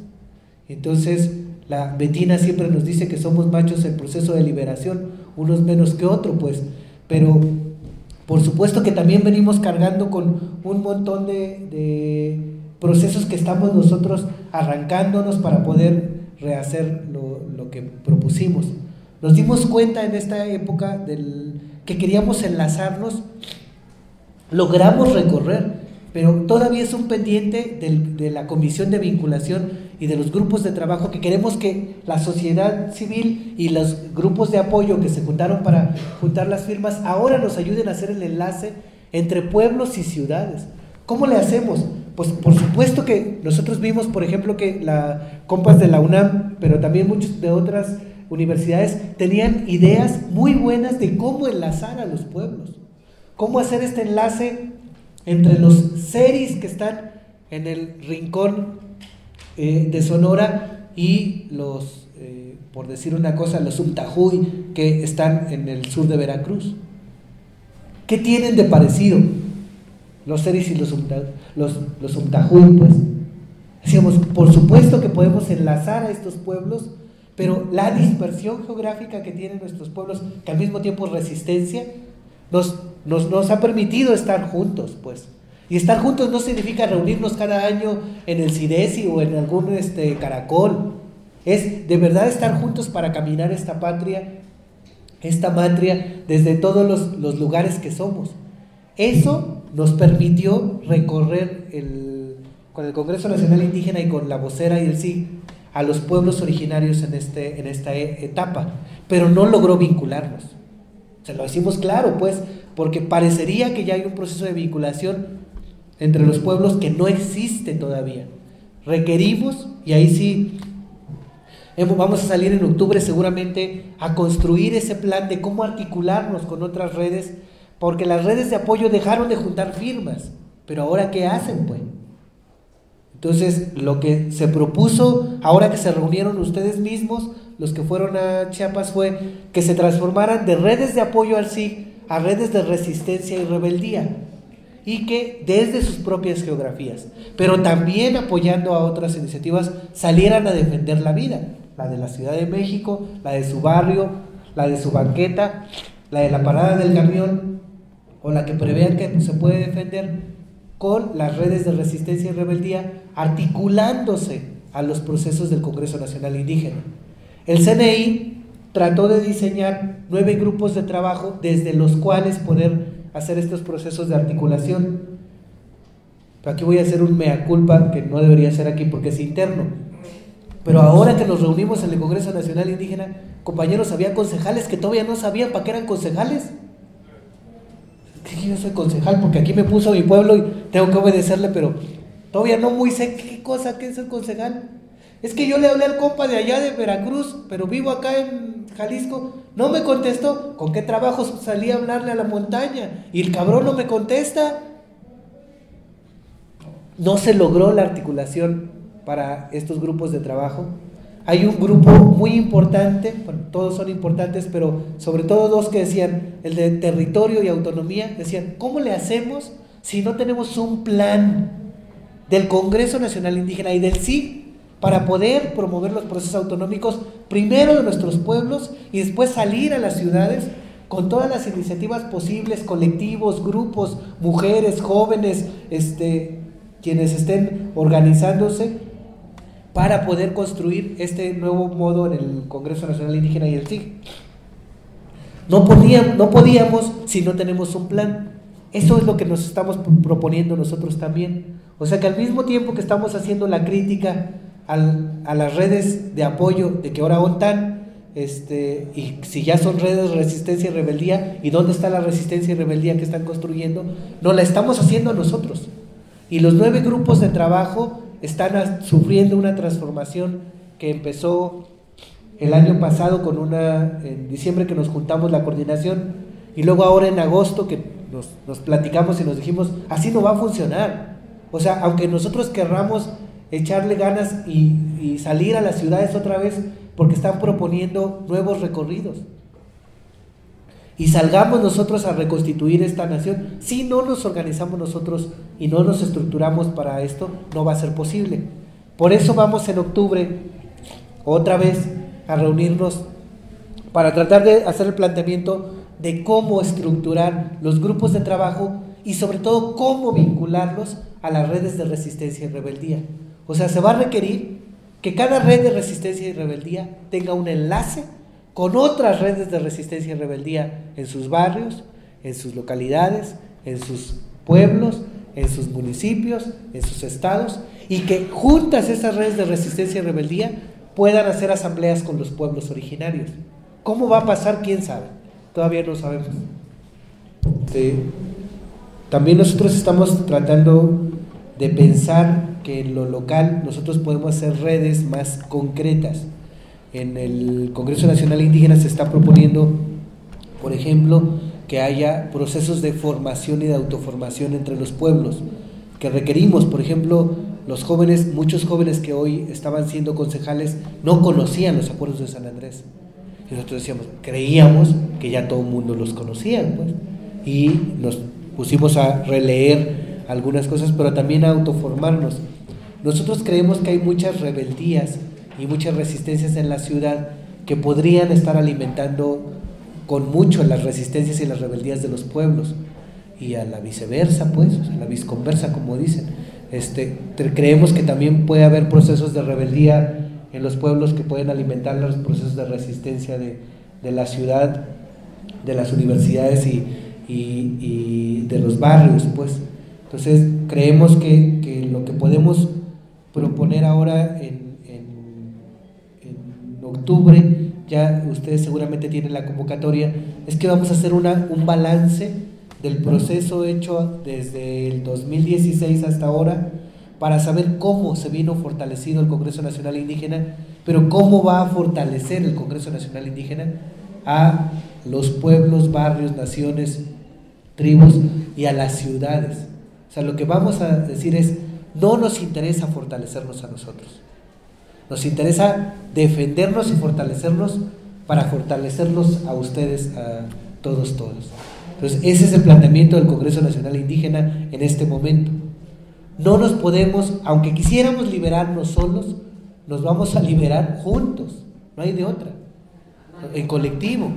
Entonces, la Betina siempre nos dice que somos machos en proceso de liberación, unos menos que otros, pues. Pero, por supuesto que también venimos cargando con un montón de procesos que estamos nosotros arrancándonos para poder rehacer lo que propusimos. Nos dimos cuenta en esta época que queríamos enlazarnos, logramos recorrer, pero todavía es un pendiente de la comisión de vinculación y de los grupos de trabajo, que queremos que la sociedad civil y los grupos de apoyo que se juntaron para juntar las firmas ahora nos ayuden a hacer el enlace entre pueblos y ciudades. ¿Cómo le hacemos? Pues por supuesto que nosotros vimos, por ejemplo, que compas de la UNAM, pero también muchos de otras universidades tenían ideas muy buenas de cómo enlazar a los pueblos, cómo hacer este enlace entre los seris que están en el rincón de Sonora y los, por decir una cosa, los Umtahuy que están en el sur de Veracruz. ¿Qué tienen de parecido los seris y los Umtahuy? Pues decíamos, por supuesto que podemos enlazar a estos pueblos, pero la dispersión geográfica que tienen nuestros pueblos, que al mismo tiempo es resistencia, nos ha permitido estar juntos, pues. Y estar juntos no significa reunirnos cada año en el CIDESI o en algún caracol. Es de verdad estar juntos para caminar esta patria, esta matria, desde todos los lugares que somos. Eso nos permitió recorrer con el Congreso Nacional Indígena y con la vocera y el SIG a los pueblos originarios en esta etapa, pero no logró vincularnos. Se lo decimos claro, pues, porque parecería que ya hay un proceso de vinculación entre los pueblos que no existe todavía. Requerimos, y ahí sí vamos a salir en octubre seguramente a construir ese plan de cómo articularnos con otras redes, porque las redes de apoyo dejaron de juntar firmas, pero ahora ¿qué hacen, pues? Entonces, lo que se propuso, ahora que se reunieron ustedes mismos, los que fueron a Chiapas, fue que se transformaran de redes de apoyo al SIG a redes de resistencia y rebeldía, y que desde sus propias geografías, pero también apoyando a otras iniciativas, salieran a defender la vida, la de la Ciudad de México, la de su barrio, la de su banqueta, la de la parada del camión, o la que prevean que se puede defender con las redes de resistencia y rebeldía, articulándose a los procesos del Congreso Nacional Indígena. El CNI trató de diseñar 9 grupos de trabajo desde los cuales poder hacer estos procesos de articulación. Pero aquí voy a hacer un mea culpa que no debería ser aquí porque es interno. Pero ahora que nos reunimos en el Congreso Nacional Indígena, compañeros, había concejales que todavía no sabían para qué eran concejales. Que yo soy concejal porque aquí me puso mi pueblo y tengo que obedecerle, pero todavía no muy sé qué es el concejal. Es que yo le hablé al compa de allá de Veracruz, pero vivo acá en Jalisco, no me contestó. ¿Con qué trabajo salí a hablarle a la montaña? Y el cabrón no me contesta. No se logró la articulación para estos grupos de trabajo. Hay un grupo muy importante, bueno, todos son importantes, pero sobre todo 2 que decían, el de territorio y autonomía, decían, ¿cómo le hacemos si no tenemos un plan del Congreso Nacional Indígena y del SIG para poder promover los procesos autonómicos, primero de nuestros pueblos y después salir a las ciudades con todas las iniciativas posibles, colectivos, grupos, mujeres, jóvenes, quienes estén organizándose para poder construir este nuevo modo en el Congreso Nacional Indígena y el SIG. No podíamos si no tenemos un plan. Eso es lo que nos estamos proponiendo nosotros también. O sea que al mismo tiempo que estamos haciendo la crítica a las redes de apoyo de que ahora ONTAN, y si ya son redes de resistencia y rebeldía, ¿y dónde está la resistencia y rebeldía que están construyendo? No la estamos haciendo nosotros. Y los 9 grupos de trabajo están sufriendo una transformación que empezó el año pasado en diciembre que nos juntamos la coordinación, y luego ahora en agosto que nos platicamos y nos dijimos, así no va a funcionar. O sea, aunque nosotros querramos echarle ganas y salir a las ciudades otra vez, porque están proponiendo nuevos recorridos, y salgamos nosotros a reconstituir esta nación, si no nos organizamos nosotros y no nos estructuramos para esto, no va a ser posible. Por eso vamos en octubre otra vez a reunirnos para tratar de hacer el planteamiento de cómo estructurar los grupos de trabajo y sobre todo cómo vincularlos a las redes de resistencia y rebeldía. O sea, se va a requerir que cada red de resistencia y rebeldía tenga un enlace con otras redes de resistencia y rebeldía en sus barrios, en sus localidades, en sus pueblos, en sus municipios, en sus estados, y que juntas esas redes de resistencia y rebeldía puedan hacer asambleas con los pueblos originarios. ¿Cómo va a pasar? ¿Quién sabe? Todavía no sabemos. También nosotros estamos tratando de pensar que en lo local nosotros podemos hacer redes más concretas. En el Congreso Nacional Indígena se está proponiendo, por ejemplo, que haya procesos de formación y de autoformación entre los pueblos, que requerimos. Por ejemplo, los jóvenes, muchos jóvenes que hoy estaban siendo concejales no conocían los acuerdos de San Andrés. Y nosotros creíamos que ya todo el mundo los conocía, pues, y nos pusimos a releer algunas cosas, pero también a autoformarnos. Nosotros creemos que hay muchas rebeldías y muchas resistencias en la ciudad que podrían estar alimentando con mucho las resistencias y las rebeldías de los pueblos, y a la viceversa, pues, a la visconversa, como dicen. Creemos que también puede haber procesos de rebeldía en los pueblos que pueden alimentar los procesos de resistencia de la ciudad, de las universidades y de los barrios, pues. Entonces creemos que lo que podemos proponer ahora en octubre, ya ustedes seguramente tienen la convocatoria, es que vamos a hacer un balance del proceso hecho desde el 2016 hasta ahora, para saber cómo se vino fortalecido el Congreso Nacional Indígena, pero cómo va a fortalecer el Congreso Nacional Indígena a los pueblos, barrios, naciones, tribus y a las ciudades. O sea, lo que vamos a decir es, no nos interesa fortalecernos a nosotros, nos interesa defendernos y fortalecernos para fortalecerlos a ustedes, a todos. Entonces ese es el planteamiento del Congreso Nacional Indígena en este momento. No nos podemos, aunque quisiéramos liberarnos solos, nos vamos a liberar juntos, no hay de otra, en colectivo,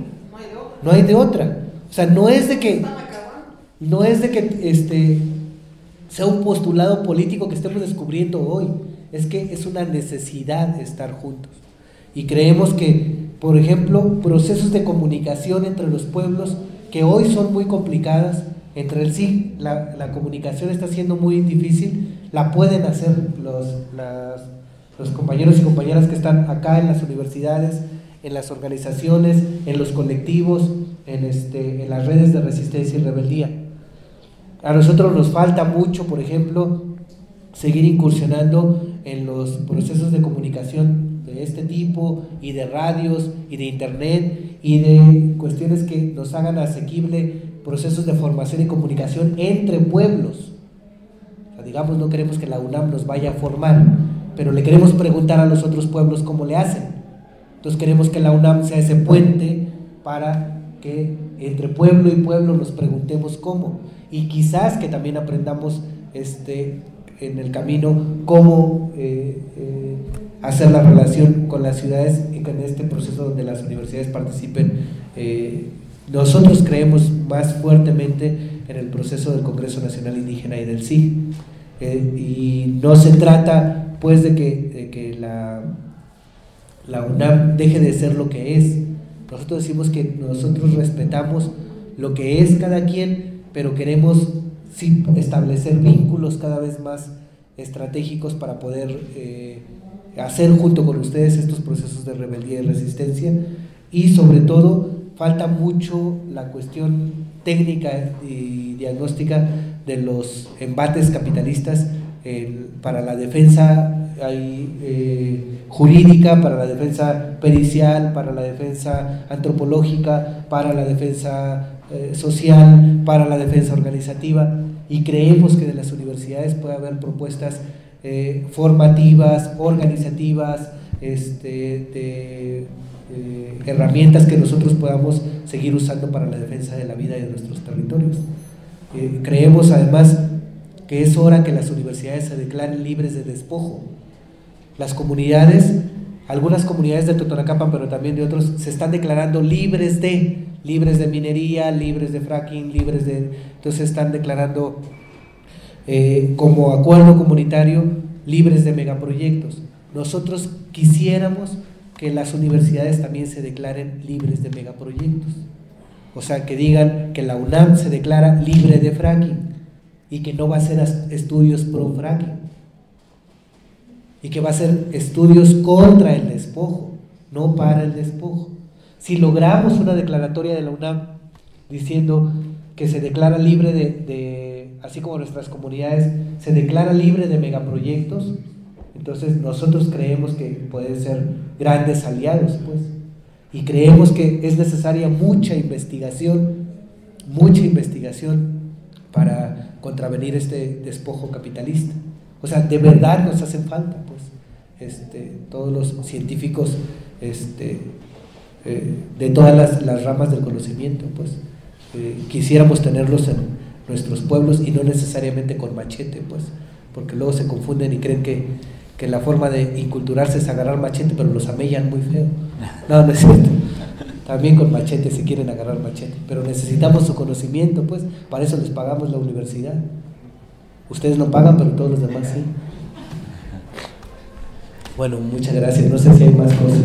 no hay de otra. O sea, no es de que sea un postulado político que estemos descubriendo hoy, es que es una necesidad estar juntos. Y creemos que, por ejemplo, procesos de comunicación entre los pueblos que hoy son muy complicadas, entre el SIG, la comunicación está siendo muy difícil, la pueden hacer los compañeros y compañeras que están acá en las universidades, en las organizaciones, en los colectivos, en las redes de resistencia y rebeldía. A nosotros nos falta mucho, por ejemplo, seguir incursionando en los procesos de comunicación de este tipo, y de radios, y de internet, y de cuestiones que nos hagan asequible procesos de formación y comunicación entre pueblos. O sea, digamos, no queremos que la UNAM nos vaya a formar, pero le queremos preguntar a los otros pueblos cómo le hacen. Entonces queremos que la UNAM sea ese puente para que entre pueblo y pueblo nos preguntemos cómo, y quizás que también aprendamos en el camino cómo hacer la relación con las ciudades y con este proceso donde las universidades participen. Nosotros creemos más fuertemente en el proceso del Congreso Nacional Indígena y del SIG, y no se trata pues de que la UNAM deje de ser lo que es. Nosotros decimos que nosotros respetamos lo que es cada quien, pero queremos sí establecer vínculos cada vez más estratégicos para poder hacer junto con ustedes estos procesos de rebeldía y resistencia. Y sobre todo falta mucho la cuestión técnica y diagnóstica de los embates capitalistas para la defensa jurídica, para la defensa pericial, para la defensa antropológica, para la defensa social, para la defensa organizativa, y creemos que de las universidades puede haber propuestas formativas, organizativas, herramientas que nosotros podamos seguir usando para la defensa de la vida de nuestros territorios. Creemos además que es hora que las universidades se declaren libres de despojo. Las comunidades, algunas comunidades de Totonacapan, pero también de otros, se están declarando libres de minería, libres de fracking, entonces están declarando como acuerdo comunitario libres de megaproyectos. Nosotros quisiéramos que las universidades también se declaren libres de megaproyectos, o sea, que digan que la UNAM se declara libre de fracking y que no va a hacer estudios pro fracking, y que va a hacer estudios contra el despojo, no para el despojo. Si logramos una declaratoria de la UNAM diciendo que se declara libre así como nuestras comunidades, se declara libre de megaproyectos, entonces nosotros creemos que pueden ser grandes aliados, pues, y creemos que es necesaria mucha investigación para contravenir este despojo capitalista. O sea, de verdad nos hacen falta, pues, todos los científicos de todas las ramas del conocimiento, pues, quisiéramos tenerlos en nuestros pueblos y no necesariamente con machete, pues, porque luego se confunden y creen que la forma de inculturarse es agarrar machete, pero los amellan muy feo. No es cierto. También con machete se quieren agarrar machete, pero necesitamos su conocimiento, pues, para eso les pagamos la universidad. Ustedes no pagan, pero todos los demás sí. Bueno, muchas gracias. No sé si hay más cosas.